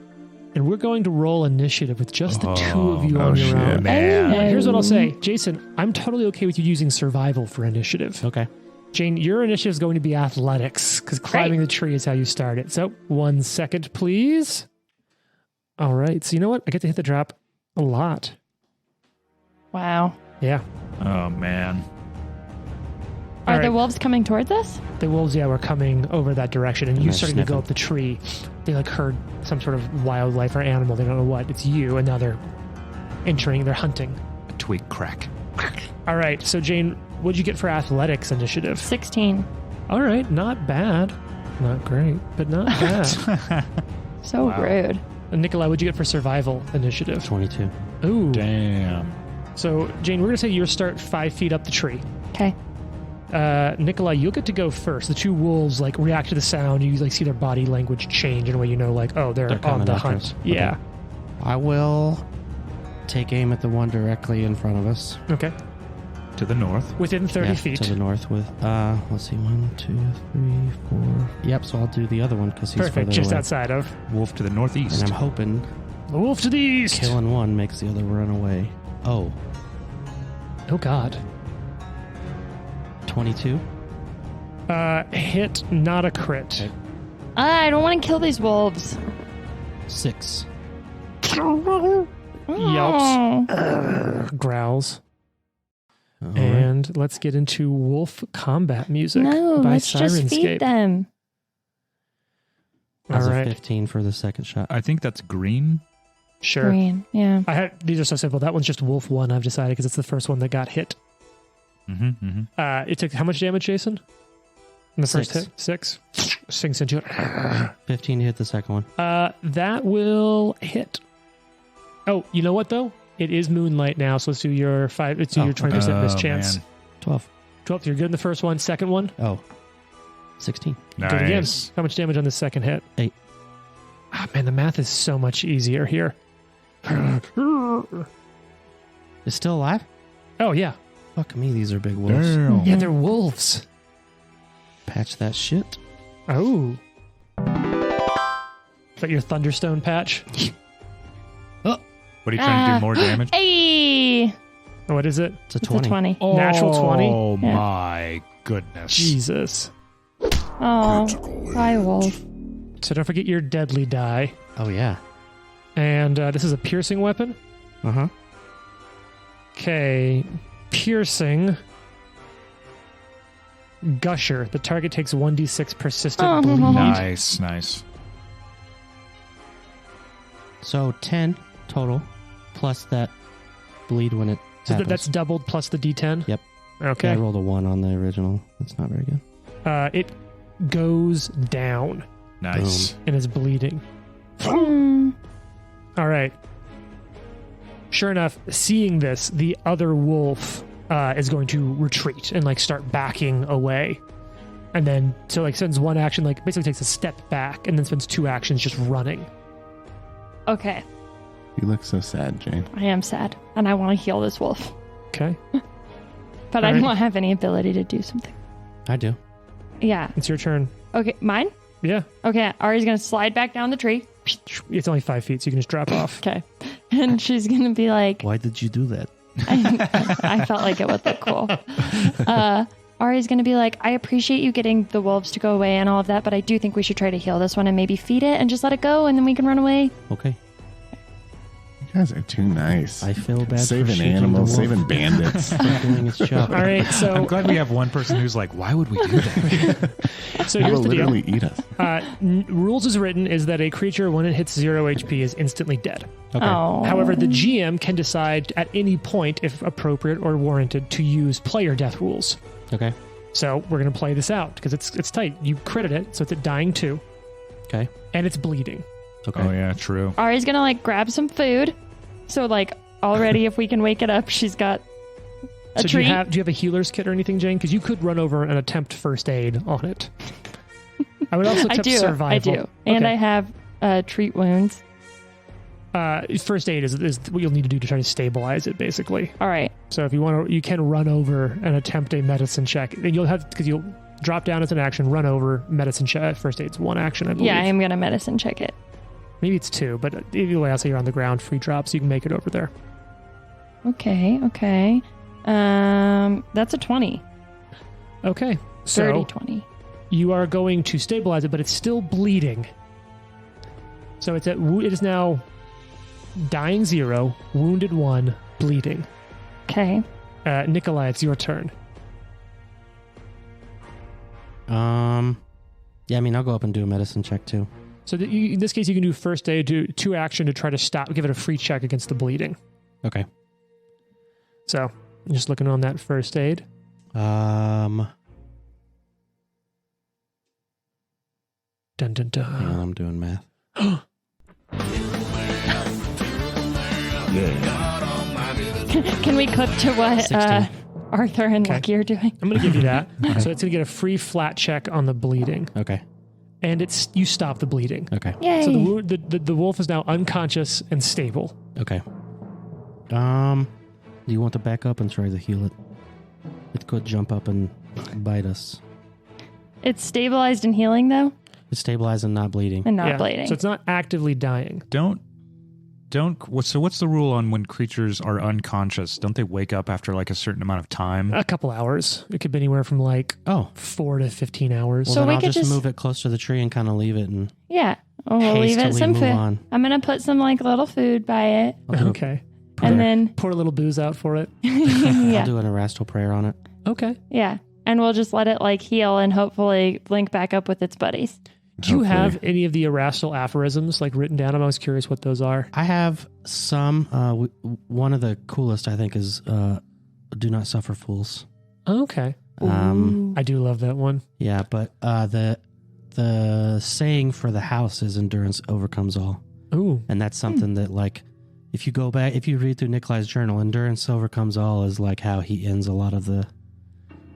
and we're going to roll initiative with just the 2 of you on your shit. own. Man. Now, here's what I'll say. Jason, I'm totally okay with you using survival for initiative. Okay. Jane, your initiative is going to be athletics, because climbing the tree is how you start it. So 1 second, please. All right. So you know what? I get to hit the drop a lot. Wow. Yeah. Oh, man. All Are right. the wolves coming towards us? The wolves, were coming over that direction, and you they're starting to go sniffing. up the tree. They heard some sort of wildlife or animal. They don't know what. It's you, and now they're entering. They're hunting. A twig crack. All right. So Jane, what'd you get for athletics initiative? 16. All right, not bad, not great, but not bad. So Wow. rude. And Nikolai, what'd you get for survival initiative? 22. Ooh. Damn. So Jane, we're gonna say you start 5 feet up the tree. Okay. Nikolai, you'll get to go first. The 2 wolves react to the sound. You see their body language change in a way you know, oh, they're on coming the after hunt. us. Yeah. I will take aim at the one directly in front of us. Okay. To the north. Within 30 Yeah, feet. to the north with, let's see, 1, 2, 3, 4. Yep, so I'll do the other one because he's Perfect. further Just away. outside of Wolf to the northeast. And I'm hoping the wolf to the east. killing one makes the other run away. Oh, Oh God. 22. Hit, not a crit. Okay. I don't want to kill these wolves. 6. Yelps. Oh. Growls. All right. And let's get into wolf combat music No, by let's just feed Syrinscape. them. That's All a right. 15 for the second shot. I think that's green. Sure. Green, yeah. These are so simple. That one's just wolf 1, I've decided, because it's the first one that got hit. It took how much damage, Jason? In the first 6. hit? 6. Sinks into it. 15 to hit the second one. That will hit. Oh, you know what though? It is moonlight now, so let's do your 5. Let's do your 20% miss chance. Man. 12. 12. You're good in the first one. Second one. Oh. 16. Nice. Good again. How much damage on the second hit? 8. Ah, man, the math is so much easier here. Is still alive? Oh yeah, Fuck me, these are big wolves. Damn. yeah, they're wolves. Patch that shit. Oh. Is that your Thunderstone patch? What are you trying to do? More damage? Hey, What is it? It's a it's 20. a 20. Natural 20? Oh Yeah. my goodness. Jesus. Oh, hi, wolf. So don't forget your deadly die. Oh, yeah. And this is a piercing weapon. Uh-huh. Okay. Piercing. Gusher. The target takes 1d6 persistent Oh. bleed. Nice. So 10 total, plus that bleed when it So happens. that's doubled plus the d10? Yep. Okay. Yeah, I rolled a 1 on the original. That's not very good. It goes down Nice. and is bleeding. Mm. All right. Sure enough, seeing this, the other wolf is going to retreat and like start backing away. And then so like spends one action, like basically takes a step back and then spends 2 actions just running. Okay, You look so sad, Jane. I am sad, and I want to heal this wolf, Okay. but All I right. don't have any ability to do something. I do. Yeah. It's your turn. Okay, mine? Yeah. Okay, Ari's going to slide back down the tree. It's only 5 feet, so you can just drop off. Okay. And she's going to be like, Why did you do that? I felt like it would look cool. Ari's going to be like, I appreciate you getting the wolves to go away and all of that, but I do think we should try to heal this one and maybe feed it and just let it go and then we can run away. Okay. You guys are too nice. I feel bad for Saving shooting animals, the wolf saving bandits. for doing its job. All right, I'm so glad we have one person who's like, why would we do that? so They here's will the deal. literally eat us. Rules as written is that a creature, when it hits 0 HP, is instantly dead. Okay. Oh. However, the GM can decide at any point, if appropriate or warranted, to use player death rules. Okay. So we're going to play this out because it's tight. You critted it, so it's at dying 2, Okay. and it's bleeding. Okay. Oh yeah, true. Ari's going to like grab some food. So like already if we can wake it up, she's got a So treat. do you have a healer's kit or anything, Jane? Because you could run over and attempt first aid on it. I would also I attempt do. survival. I do. And Okay. I have treat wounds. First aid is what you'll need to do to try to stabilize it, basically. All right. So if you want to, you can run over and attempt a medicine check. And you'll have, because you'll drop down as an action, run over, medicine check. First aid's 1 action, I believe. Yeah, I am going to medicine check it. Maybe it's 2, but either way, I'll say you're on the ground, free drop, so you can make it over there. Okay. That's a 20. Okay. So 30, 20. you are going to stabilize it, but it's still bleeding. So it is now dying 0, wounded 1, bleeding. Okay. Nikolai, it's your turn. Yeah, I mean, I'll go up and do a medicine check too. So in this case, you can do first aid, do 2 action to try to stop, give it a free check against the bleeding. Okay. So I'm just looking on that first aid. Dun, Dun, dun, dun. hang on, I'm doing math. Can we clip to what 16. Arthur and Okay. Lucky are doing? I'm going to give you that. So it's going to get a free flat check on the bleeding. Okay. And you stop the bleeding. Okay. Yay. So the wolf is now unconscious and stable. Okay. Do you want to back up and try to heal it? It could jump up and bite us. It's stabilized and healing, though, It's stabilized and not bleeding. and not Yeah. bleeding. So it's not actively dying. So what's the rule on when creatures are unconscious? Don't they wake up after like a certain amount of time? A couple hours. It could be anywhere from like Oh. 4 to 15 hours. Well, So then we I'll could just- move it close to the tree and kind of leave it and yeah. Oh, we'll haste leave till it we some move food. on. I'm going to put some like little food by it. I'll do, Okay. And then Pour a little booze out for it. I'll do an Erastal prayer on it. Okay. Yeah. And we'll just let it like heal and hopefully link back up with its buddies. Do you have any of the Erastal aphorisms like written down? I'm always curious what those are. I have some. One of the coolest, I think, is "Do not suffer fools." Okay. I do love that one. Yeah, but the saying for the house is "Endurance overcomes all." Ooh. And that's something that, like, if you go back, if you read through Nikolai's journal, "Endurance overcomes all" is like how he ends a lot of the.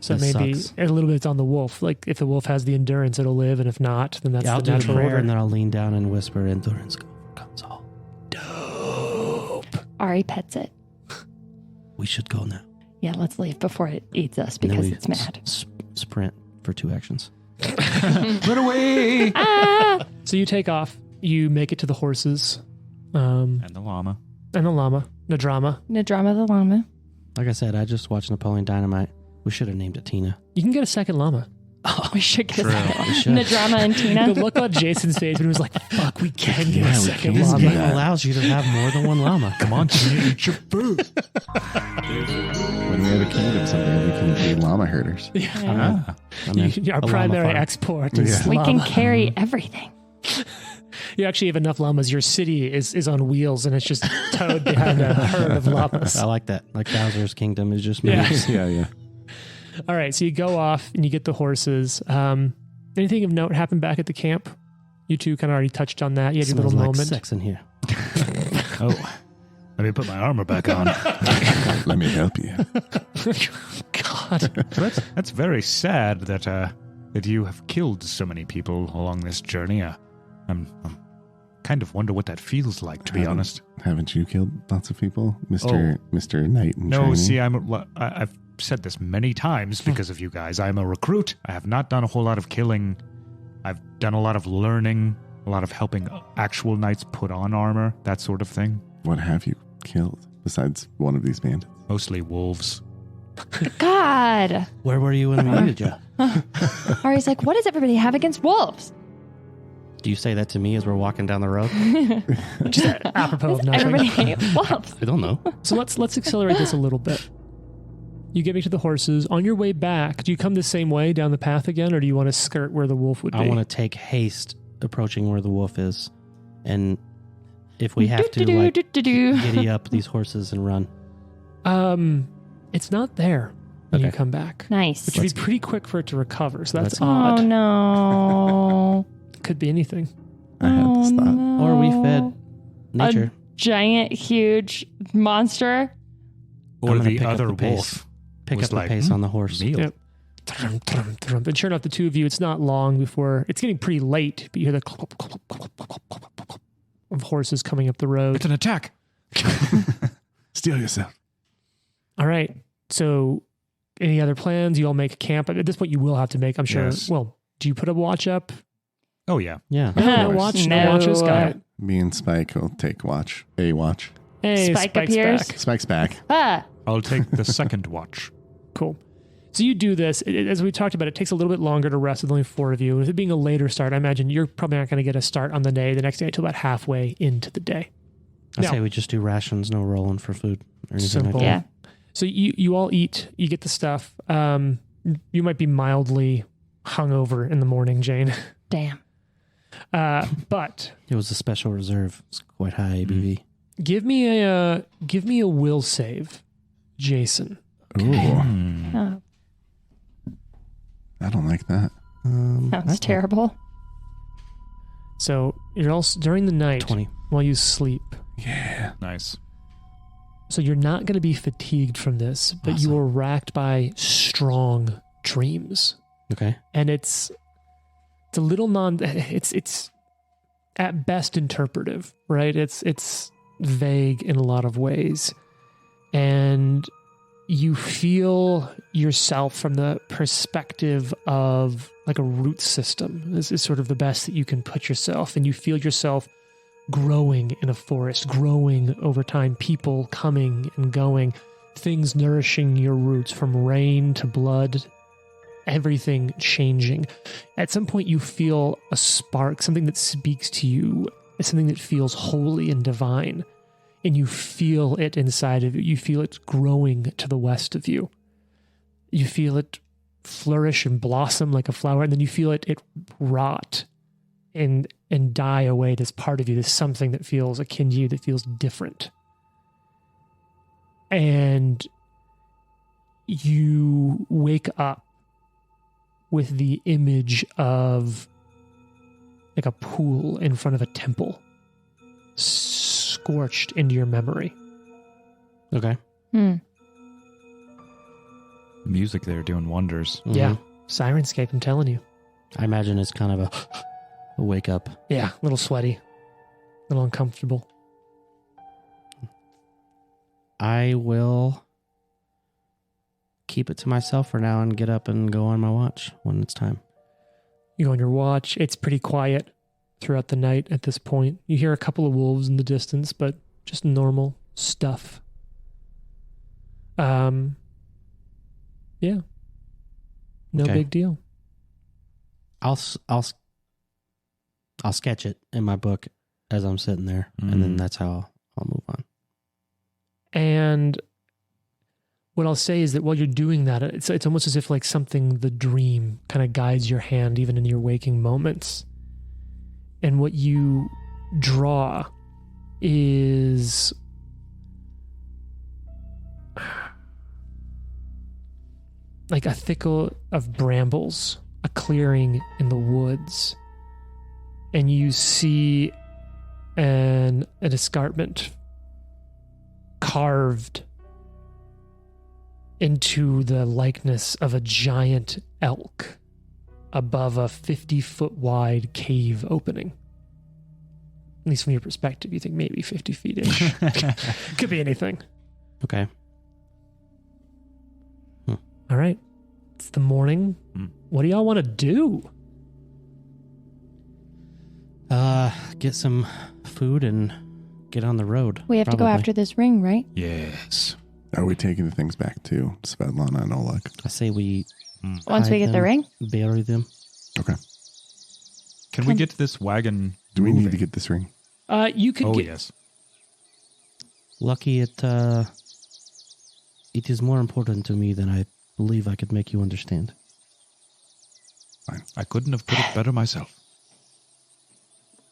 So maybe a little bit on the wolf. Like if the wolf has the endurance, it'll live, and if not, then that's I'll the do a natural prayer order. and then I'll lean down and whisper, "Endurance overcomes all." Dope. Ari pets it. We should go now. Yeah, let's leave before it eats us And then because we it's mad. Sprint for 2 actions. Run away! So you take off. You make it to the horses. And the llama. And the llama. Nadrama. Nadrama the llama. Like I said, I just watched Napoleon Dynamite. We should have named it Tina. You can get a second llama. We should get True. Nadrama and Tina. The look on Jason's face when he was like, fuck, we can get a second This llama. game allows you to have more than one llama. Come on, eat your food. When we have a kingdom someday, we can be llama herders. Ah. I mean, Our a llama primary farm. export is We can llama. carry everything. You actually have enough llamas. Your city is on wheels, and it's just towed behind a herd of llamas. I like that. Like Bowser's Kingdom is just Yeah. moves. Yeah. All right, so you go off and you get the horses. Anything of note happened back at the camp? You two kind of already touched on that. You had your Smells little like moment. sex in here. Oh, let me put my armor back on. Let me help you. God. That's very sad that you have killed so many people along this journey. I'm kind of wonder what that feels like, to be honest. Haven't you killed lots of people, Mr. Knight in No, training? see, I've said this many times because of you guys. I'm a recruit. I have not done a whole lot of killing. I've done a lot of learning, a lot of helping actual knights put on armor, that sort of thing. What have you killed besides one of these bandits? Mostly wolves. God. Where were you when we needed you? Ari's like, what does everybody have against wolves? Do you say that to me as we're walking down the road? Just apropos of nothing. Everybody hates wolves. I don't know. So let's accelerate this a little bit. You get me to the horses. On your way back, do you come the same way down the path again, or do you want to skirt where the wolf would be? I want to take haste approaching where the wolf is. And if we have to, like, giddy up these horses and run. It's not there when you Okay. come back. Nice. Which would be pretty quick for it to recover, so that's That's- odd. Oh, no. Could be anything. I had this thought. no. Or we fed nature. Giant, huge monster. Or I'm gonna the pick up other the pace. wolf. Pick was up the like, pace on the horse. Meal. Yep. Thrum, thrum, thrum. And sure enough, the two of you, it's not long before, it's getting pretty late, but you hear the clop, clop, clop, clop, clop, clop of horses coming up the road. It's an attack. Steal yourself. All right. So any other plans? You all make camp. At this point, you will have to make, I'm sure. Yes. Well, do you put a watch up? Oh, yeah. Yeah. No course. watch. No. No watches. Got it. Me and Spike will take watch. A watch. Hey, Spike Spike's appears. back. Spike's back. Ah. I'll take the second watch. Cool. So you do this. As we talked about, it takes a little bit longer to rest with only 4 of you. With it being a later start, I imagine you're probably not going to get a start on the day, the next day, until about halfway into the day. I No. say we just do rations, no rolling for food or anything Simple. like that. Yeah. So you all eat, you get the stuff. You might be mildly hungover in the morning, Jane. Damn. But It was a special reserve. It's quite high ABV. give me a will save, Jason. Ooh, Oh, I don't like that. sounds terrible. So you're also during the night 20. while you sleep. Yeah. Nice. So you're not going to be fatigued from this, but you Awesome. are racked by strong dreams. Okay. And it's a little it's at best interpretive, right? It's vague in a lot of ways. And you feel yourself from the perspective of like a root system. This is sort of the best that you can put yourself, and you feel yourself growing in a forest, growing over time, people coming and going, things nourishing your roots from rain to blood, everything changing. At some point you feel a spark, something that speaks to you, something that feels holy and divine. and you feel it inside of you. You feel it growing to the west of you. You feel it flourish and blossom like a flower, and then you feel it rot and die away. This part of you, this something that feels akin to you, that feels different. And you wake up with the image of like a pool in front of a temple, scorched into your memory. Okay. Hmm. Music there doing wonders. Mhm. Yeah. Syrinscape, I'm telling you. I imagine it's kind of a wake up. Yeah. A little sweaty, a little uncomfortable. I will keep it to myself for now and get up and go on my watch when it's time. You go on your watch. It's pretty quiet throughout the night at this point. You hear a couple of wolves in the distance, but just normal stuff. Yeah. No Okay. big deal. I'll sketch it in my book as I'm sitting there, and then that's how I'll move on. And what I'll say is that while you're doing that, it's almost as if like something, the dream kind of guides your hand even in your waking moments. And what you draw is like a thicket of brambles, a clearing in the woods. And you see an escarpment carved into the likeness of a giant elk above a 50-foot wide cave opening. At least from your perspective, you think maybe 50 feet-ish. Could be anything. Okay. All right. It's the morning. What do y'all want to do? Get some food and get on the road. We have to go probably. after this ring, right? Yes. Are we taking the things back to Svetlana and Oleg? I say we Once we hide get the them, ring? bury them. Okay. Can we get this wagon Do we moving? need to get this ring? You could Oh, get... yes. Lucky it is more important to me than I believe I could make you understand. Fine. I couldn't have put it better myself.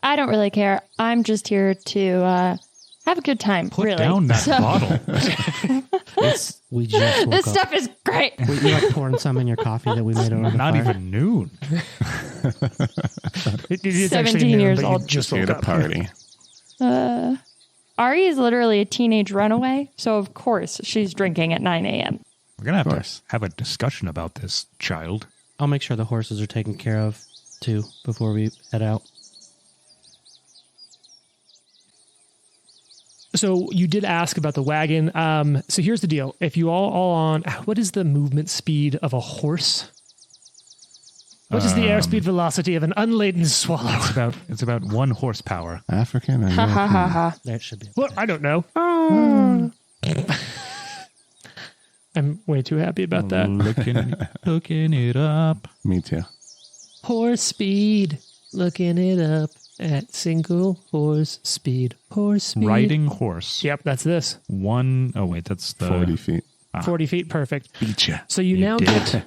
I don't really care. I'm just here to have a good time. Put really. down that bottle. We just woke This up. stuff is great. You like pouring some in your coffee that we made over the Not fire? even noon. It is 17 actually noon, years but you old. just Get woke a up. party. Ari is literally a teenage runaway, so of course she's drinking at 9 a.m. We're going to have course. to have a discussion about this, child. I'll make sure the horses are taken care of, too, before we head out. So you did ask about the wagon. So here's the deal. If you all on... What is the movement speed of a horse? What is the airspeed velocity of an unladen swallow? It's about 1 horsepower. African or Ha ha ha European? ha. That should be. What? I don't know. I'm way too happy about that. Looking it up. Me too. Horse speed. Looking it up at single horse speed. Horse speed. Riding horse. Yep, that's this. Oh, wait, that's the 40 feet. 40 feet, perfect. Beat ya. So you now did. get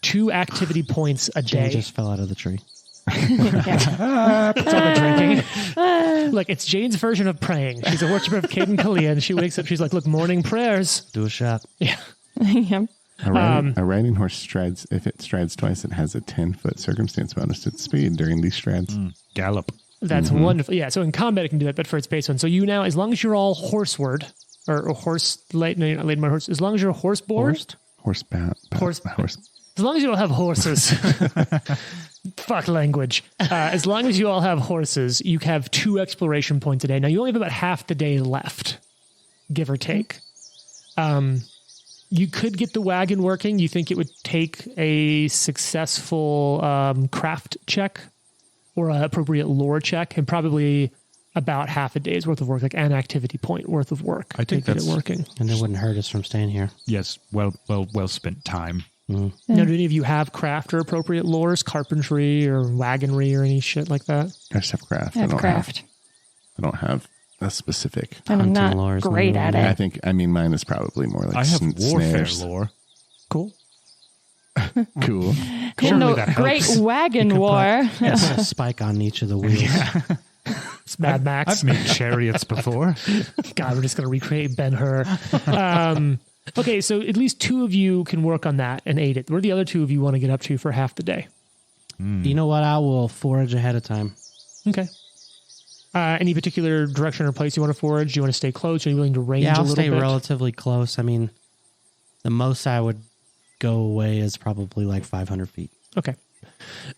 2 activity points a Jane day. just fell out of the tree. It's all the drinking. Look, it's Jane's version of praying. She's a worshiper of Caden Kalia, and she wakes up, she's like, look, morning prayers. Do a shot. Yeah. Yep. A riding horse strides. If it strides twice, it has a 10-foot circumstance bonus to its speed during these strides. Gallop. That's wonderful. Yeah, so in combat it can do that, but for its base one. So you now, as long as you're all horseward, or horse, no, you're not laden by horse, as long as you're horseboard, Horse. as long as you all have horses, fuck language. As long as you all have horses, you have 2 exploration points a day. Now you only have about half the day left, give or take. You could get the wagon working. You think it would take a successful craft check or an appropriate lore check, and probably about half a day's worth of work, like an activity point worth of work. I think to get it that's- working. And it wouldn't hurt us from staying here. Yes, well spent time. Now, do any of you have craft or appropriate lores, carpentry or wagonry or any shit like that? I just have craft. I have craft. I don't have a specific. And I'm Hunting lore not is great number at one. it. I mean, mine is probably more like I have warfare snares. lore. Cool. Cool. In Surely the that Great helps. Wagon War. Put a spike on each of the wheels. It's Mad Max. I've made chariots before. God, we're just going to recreate Ben-Hur. Okay, so at least two of you can work on that and aid it. Where are the other two of you want to get up to for half the day? You know what? I will forage ahead of time. Okay. Any particular direction or place you want to forage? Do you want to stay close? Are you willing to range Yeah, a I'll little stay bit? relatively close. I mean, the most I would go away is probably like 500 feet. Okay.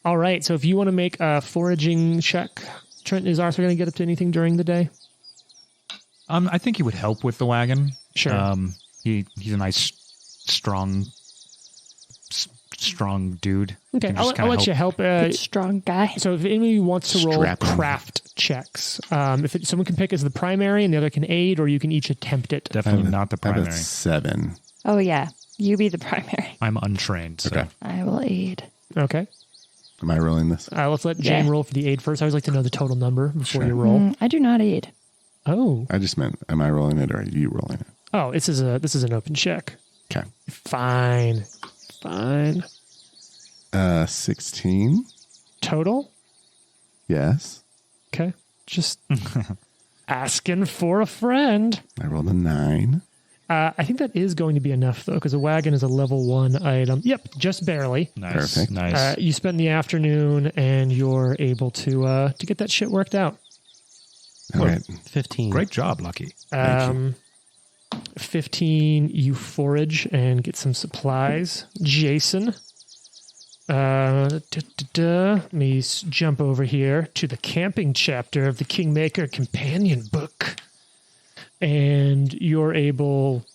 All right, so if you want to make a foraging check, Trent, is Arthur going to get up to anything during the day? I think he would help with the wagon. Sure. He's a nice, strong dude. Okay, Can I'll just kinda let you help. Good, strong guy. So if anybody wants to roll Strap on. craft checks, someone can pick as the primary and the other can aid, or you can each attempt it. Definitely not the I have a primary. 7. Oh, yeah. You be the primary. I'm untrained. So. Okay. I will aid. Okay. Am I rolling this? Let's let Jane Yeah. roll for the aid first. I always like to know the total number before you roll. I do not aid. Oh. I just meant, am I rolling it or are you rolling it? Oh, this is an open check. Okay. Fine. 16. Total? Yes. Okay. Just asking for a friend. I rolled a 9. I think that is going to be enough, though, because a wagon is a level 1 item. Yep, just barely. Nice. Perfect. Nice. You spend the afternoon, and you're able to get that shit worked out. All right. 15. Great job, Lucky. Thank 15, you forage and get some supplies. Jason. Let me jump over here to the camping chapter of the Kingmaker Companion Book. And you're able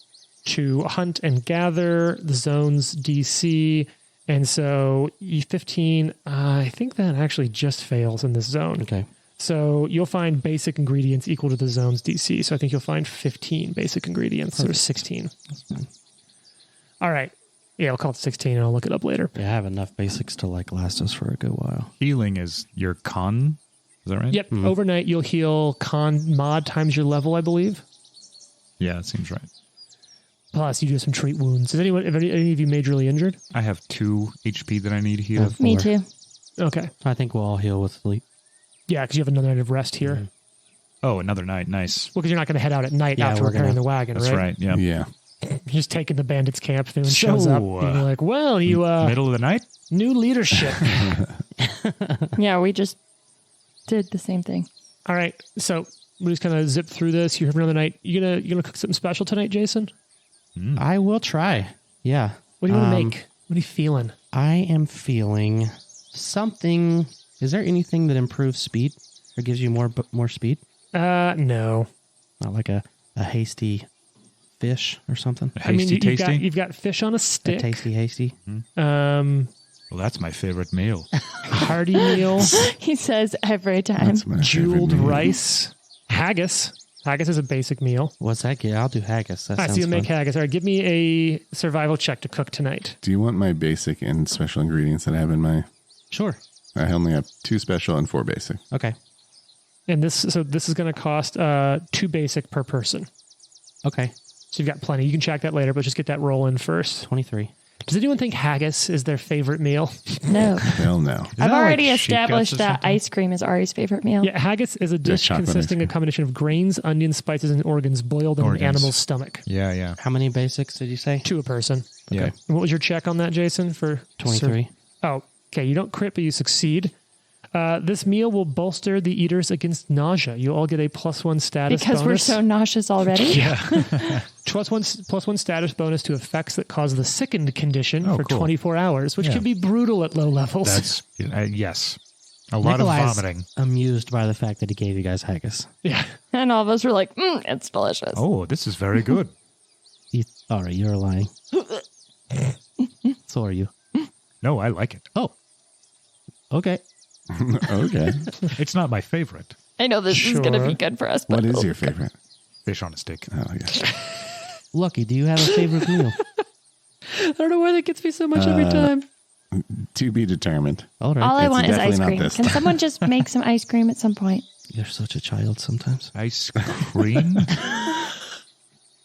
to hunt and gather the zone's DC. And so 15, I think that actually just fails in this zone. Okay. So you'll find basic ingredients equal to the zone's DC. So I think you'll find 15 basic ingredients or 16. All right. Yeah, I'll call it 16 and I'll look it up later. Yeah, I have enough basics to like last us for a good while. Healing is your con. Is that right? Yep. Overnight, you'll heal con mod times your level, I believe. Yeah, that seems right. Plus, you do some treat wounds. Is any of you majorly injured? I have 2 HP that I need healed. Me 4. too. Okay. I think we'll all heal with sleep. Yeah, because you have another night of rest here. Oh, another night. Nice. Well, because you're not going to head out at night Yeah, after we're repairing gonna- the wagon, That's right. Yeah. Yeah. You're just taking the bandits camp. If anyone So, shows up, you're like, well, you Middle of the night? new leadership. Yeah, we just did the same thing. All right, so we just kind of zip through this. You have another night. You gonna cook something special tonight, Jason? I will try. Yeah. What do you want to make? What are you feeling? I am feeling something. Is there anything that improves speed or gives you more speed? No. Not like a hasty fish or something. Hasty, tasty? You've got fish on a A stick. tasty hasty. Well, that's my favorite meal. Hearty meal, He says every time. That's my favorite jeweled meal. rice, haggis. Haggis is a basic meal. What's that? Yeah, I'll do haggis. That All right, so sounds you make fun. haggis. All right, give me a survival check to cook tonight. Do you want my basic and special ingredients that I have in my... Sure. I only have 2 special and 4 basic. Okay. And this is going to cost 2 basic per person. Okay. So you've got plenty. You can check that later, but just get that roll in first. 23. Does anyone think haggis is their favorite meal? No. Hell no. I've already like sheep guts established or that something? ice cream is Ari's favorite meal. Yeah, haggis is a dish chocolate consisting ice of a combination of grains, onions, spices, and organs boiled in Organs. an animal's stomach. Yeah, yeah. How many basics did you say? 2 a person. Yeah. And what was your check on that, Jason? For 23. Oh, okay. You don't crit, but you succeed. This meal will bolster the eaters against nausea. You all get a +1 status Because we're bonus. so nauseous already. Yeah. +1 status bonus to effects that cause the sickened condition for cool. 24 hours, which Yeah. can be brutal at low levels. That's, yes. A lot Nikolai's of vomiting. amused by the fact that he gave you guys haggis. yeah. And all of us were like, it's delicious. Oh, this is very good. All right, you're lying. So are you. No, I like it. Oh. Okay. Okay. It's not my favorite. I know this is going to Sure. be good for us. But What is your favorite? Fish on a stick. Oh, yeah. Lucky, do you have a favorite meal? I don't know why that gets me so much every time. To be determined. All right. All I It's want is definitely ice not cream. this Can time. someone just make some ice cream at some point? You're such a child sometimes. Ice cream?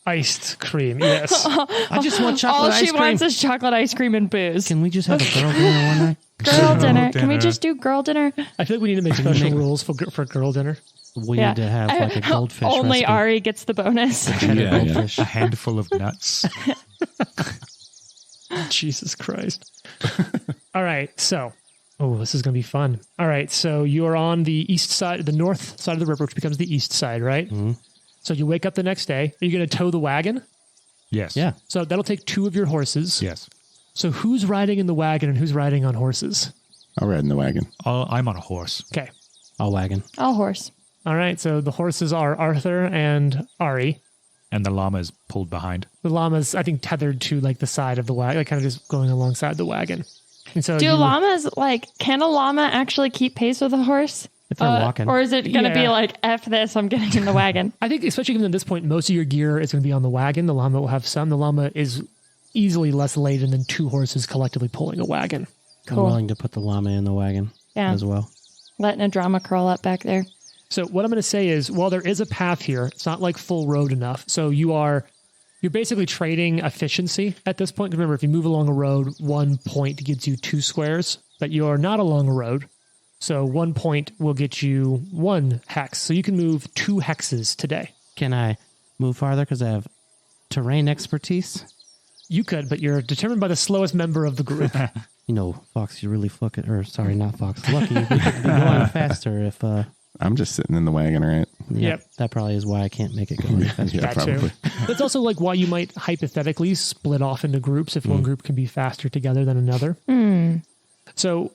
Iced cream, yes. I just want chocolate All ice she cream. wants is chocolate ice cream and booze. Can we just have a girl dinner one night? Girl dinner. Can we just do girl dinner? I feel like we need to make special rules for girl dinner. We need to have like a goldfish Only recipe. Ari gets the bonus. Yeah. A handful of nuts. Jesus Christ. All right, so, this is going to be fun. All right, so you're on the east side, the north side of the river, which becomes the east side, right? Mm-hmm. So you wake up the next day. Are you going to tow the wagon? Yes. Yeah. So that'll take 2 of your horses. Yes. So who's riding in the wagon and who's riding on horses? I'll ride in the wagon. I'm on a horse. Okay. I'll wagon. All horse. All right, so the horses are Arthur and Ari. And the llama is pulled behind. The llama's, I think, tethered to like the side of the wagon, like kind of just going alongside the wagon. And so llamas, can a llama actually keep pace with a horse? If they're walking. Or is it going to be like, F this, I'm getting in the wagon? I think, especially given at this point, most of your gear is going to be on the wagon. The llama will have some. The llama is easily less laden than 2 horses collectively pulling a wagon. I'm willing to put the llama in the wagon as well. Letting a drama crawl up back there. So what I'm going to say is, while there is a path here, it's not like full road enough. So you're basically trading efficiency at this point. Remember, if you move along a road, 1 point gives you 2 squares, but you're not along a road. So 1 point will get you 1 hex. So you can move 2 hexes today. Can I move farther because I have terrain expertise? You could, but you're determined by the slowest member of the group. You know, Fox, you're really fucking, or sorry, not Fox, Lucky. We could be going faster if, I'm just sitting in the wagon, right? Yep. That probably is why I can't make it go any faster. Yeah, That too. probably. That's also like why you might hypothetically split off into groups if one group can be faster together than another. So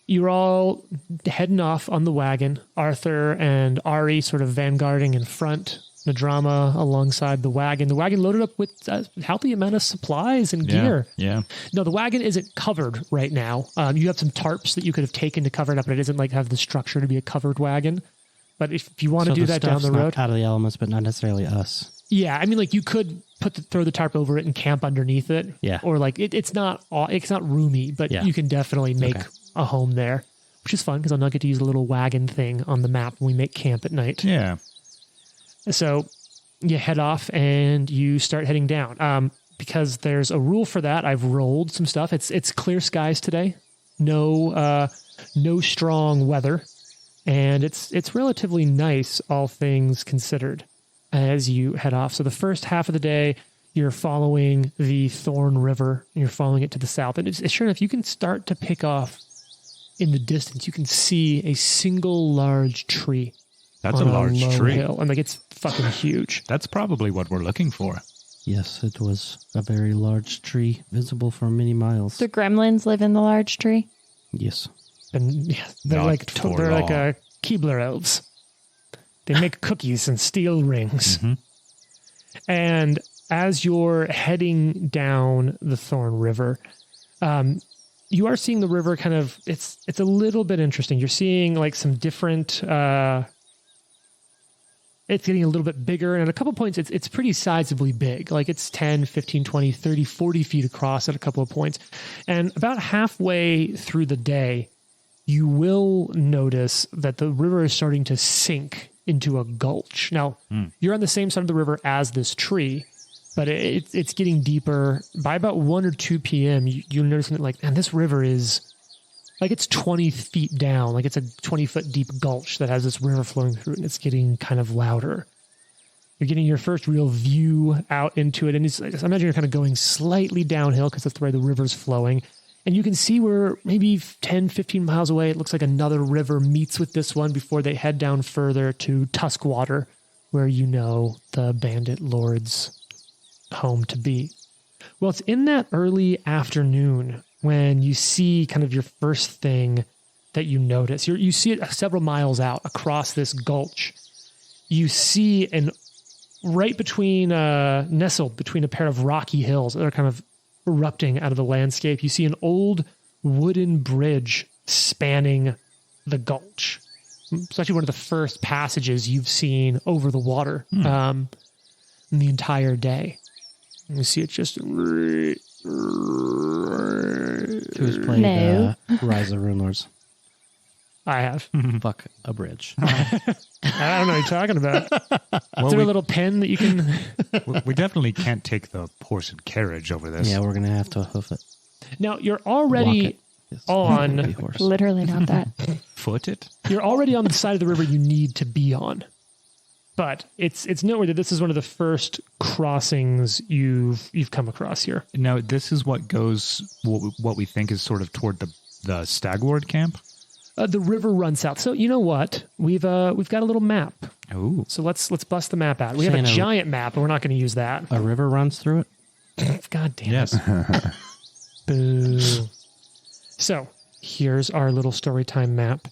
you're all heading off on the wagon. Arthur and Ari sort of vanguarding in front. Nadrama alongside the wagon. The wagon loaded up with a healthy amount of supplies and gear. Yeah. No, the wagon isn't covered right now. You have some tarps that you could have taken to cover it up, but it doesn't like have the structure to be a covered wagon. But if you want to do that down the road, out of the elements, but not necessarily us. yeah, I mean, like you could throw the tarp over it and camp underneath it. Yeah. Or like it's not roomy, but you can definitely make a home there, which is fun because I'll now get to use a little wagon thing on the map when we make camp at night. Yeah. So you head off and you start heading down. Because there's a rule for that. I've rolled some stuff. It's clear skies today. No strong weather. And it's relatively nice, all things considered, as you head off. So the first half of the day, you're following the Thorn River, and you're following it to the south. And it's sure enough, you can start to pick off in the distance. You can see a single large tree. That's a large tree. Hill. And like it's fucking huge. That's probably what we're looking for. Yes, it was a very large tree, visible for many miles. Do gremlins live in the large tree? Yes. And yeah, they're Not like for they're like long. Keebler elves. They make cookies and steel rings. Mm-hmm. And as you're heading down the Thorn River, you are seeing the river kind of it's a little bit interesting. You're seeing like some different it's getting a little bit bigger, and at a couple points it's pretty sizably big. Like it's 10, 15, 20, 30, 40 feet across at a couple of points. And about halfway through the day, you will notice that the river is starting to sink into a gulch. Now, you're on the same side of the river as this tree, but it's getting deeper. By about 1 or 2 p.m., you're noticing that, like, man, this river is, like, it's 20 feet down. Like, it's a 20-foot deep gulch that has this river flowing through it, and it's getting kind of louder. You're getting your first real view out into it, and I imagine you're kind of going slightly downhill because that's the way the river's flowing. And you can see where maybe 10, 15 miles away, it looks like another river meets with this one before they head down further to Tuskwater, where you know the Bandit Lord's home to be. Well, it's in that early afternoon when you see kind of your first thing that you notice. You see it several miles out across this gulch. You see right between, nestled between a pair of rocky hills that are kind of erupting out of the landscape, you see an old wooden bridge spanning the gulch. It's actually one of the first passages you've seen over the water in the entire day. You see it just... Who's played Rise of Runelords? I have. Fuck a bridge. I don't know what you're talking about. Well, Is there a little pen that you can... we definitely can't take the horse and carriage over this. Yeah, we're going to have to hoof it. Now, you're Walk already it. Yes. on... Baby horse. Literally not that. Foot it? You're already on the side of the river you need to be on. But it's noteworthy that this is one of the first crossings you've come across here. Now, this is what goes, what we think is sort of toward the Stag Lord camp? The river runs south. So you know what? We've got a little map. Oh. So let's bust the map out. We have a Saying giant map, but we're not going to use that. A river runs through it? God damn Yes. it. Boo. So here's our little storytime map.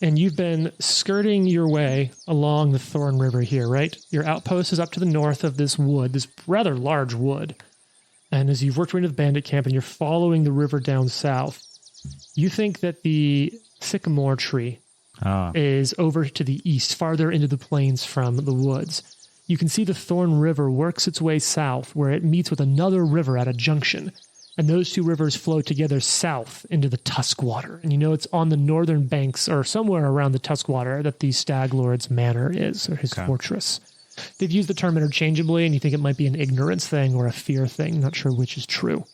And you've been skirting your way along the Thorn River here, right? Your outpost is up to the north of this wood, this rather large wood. And as you've worked your way into the bandit camp and you're following the river down south, you think that the sycamore tree is over to the east, farther into the plains from the woods. You can see the Thorn River works its way south, where it meets with another river at a junction. And those two rivers flow together south into the Tuskwater. And you know it's on the northern banks or somewhere around the Tuskwater that the Stag Lord's manor is, or his fortress. They've used the term interchangeably, and you think it might be an ignorance thing or a fear thing. Not sure which is true.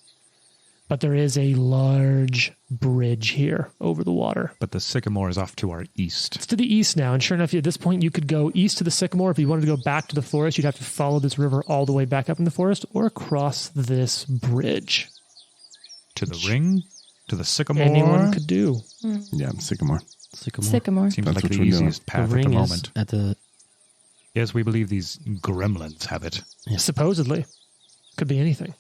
But there is a large bridge here over the water. But the sycamore is off to our east. It's to the east now, and sure enough, at this point, you could go east to the sycamore. If you wanted to go back to the forest, you'd have to follow this river all the way back up in the forest or across this bridge. To the ring? To the sycamore? Anyone could do. Yeah, sycamore. Sycamore. Seems That's like what the we're doing. easiest path The at the ring is moment. at the... Yes, we believe these gremlins have it. Yeah. Supposedly. Could be anything.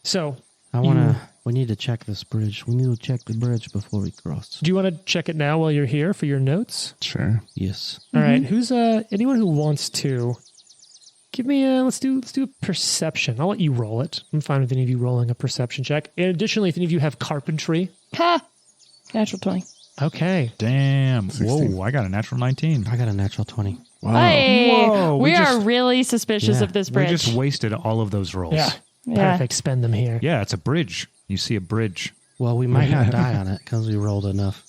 So, We need to check this bridge. We need to check the bridge before we cross. do you want to check it now while you're here for your notes? Sure. Yes. All right. Who's anyone who wants to give me let's do a perception. I'll let you roll it. I'm fine with any of you rolling a perception check. And additionally, if any of you have carpentry. Ha! Natural 20. Okay. Damn. 16. Whoa, I got a natural 19. I got a natural 20. Wow. Hey! Whoa, we we are just- really suspicious Yeah. of this We bridge. just wasted all of those rolls. Yeah. Perfect. Spend them here. Yeah, it's a bridge. You see a bridge. Well, we might not die on it because we rolled enough.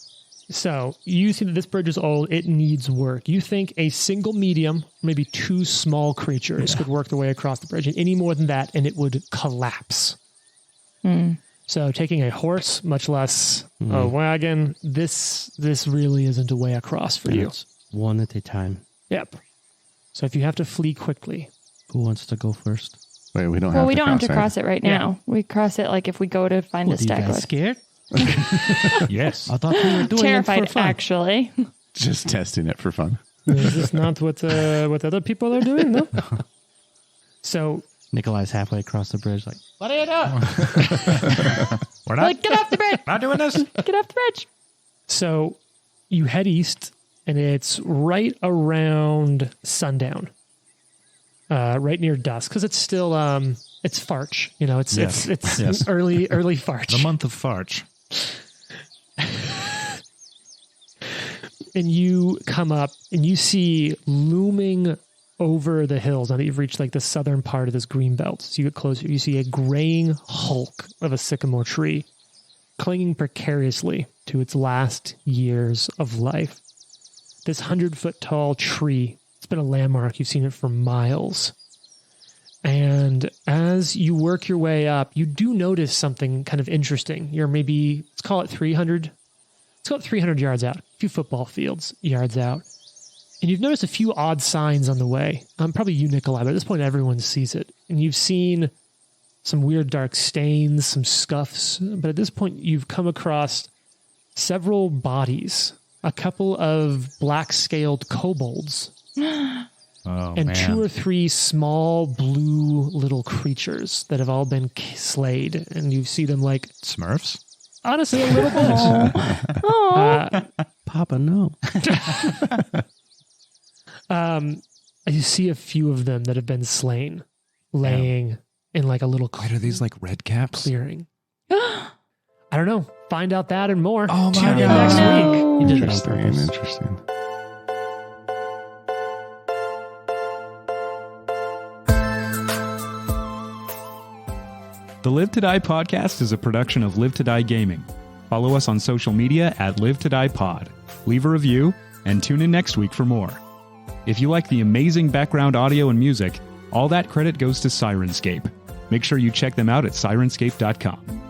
So you see that this bridge is old. It needs work. You think a single medium, maybe two small creatures could work their way across the bridge. And any more than that, and it would collapse. So taking a horse, much less a wagon, this really isn't a way across for you. It's one at a time. Yep. So if you have to flee quickly. Who wants to go first? Wait, we don't well, have we to don't have to cross cross it right Yeah. now. We cross it like if we go to find a What, are you Stag guys Lord. scared? Yes. I thought we were doing it for Terrified, fun. actually. Just testing it for fun. Is this not what other people are doing? No. So Nikolai's halfway across the bridge like, We're not, Like, get off the bridge! not doing this. Get off the bridge! So you head east, and it's right around sundown, right near dusk, because it's still it's Farch. You know, it's Yes. it's Yes. early Farch. The month of Farch. And you come up, and you see looming over the hills. Now that you've reached like the southern part of this green belt, so you get closer, you see a graying hulk of a sycamore tree, clinging precariously to its last years of life. This 100-foot tall tree, it's been a landmark. You've seen it for miles. And as you work your way up, you do notice something kind of interesting. You're maybe, let's call it 300 yards out, a few football fields yards out. And you've noticed a few odd signs on the way. Probably you, Nikolai, but at this point everyone sees it. And you've seen some weird dark stains, some scuffs. But at this point you've come across several bodies, a couple of black-scaled kobolds, Oh, and man. 2 or 3 small blue little creatures that have all been slayed. And you see them like, Smurfs? honestly, a little bit. Papa, no. You see a few of them that have been slain, laying in like a little Wait, are these like red caps? clearing. I don't know. Find out that and more. Oh, my Tune in God. next week. You did it on Interesting. purpose. Interesting. The Live to Die podcast is a production of Live to Die Gaming. Follow us on social media at Live to Die Pod. leave a review, and tune in next week for more. If you like the amazing background audio and music, all that credit goes to Syrinscape. Make sure you check them out at Syrinscape.com.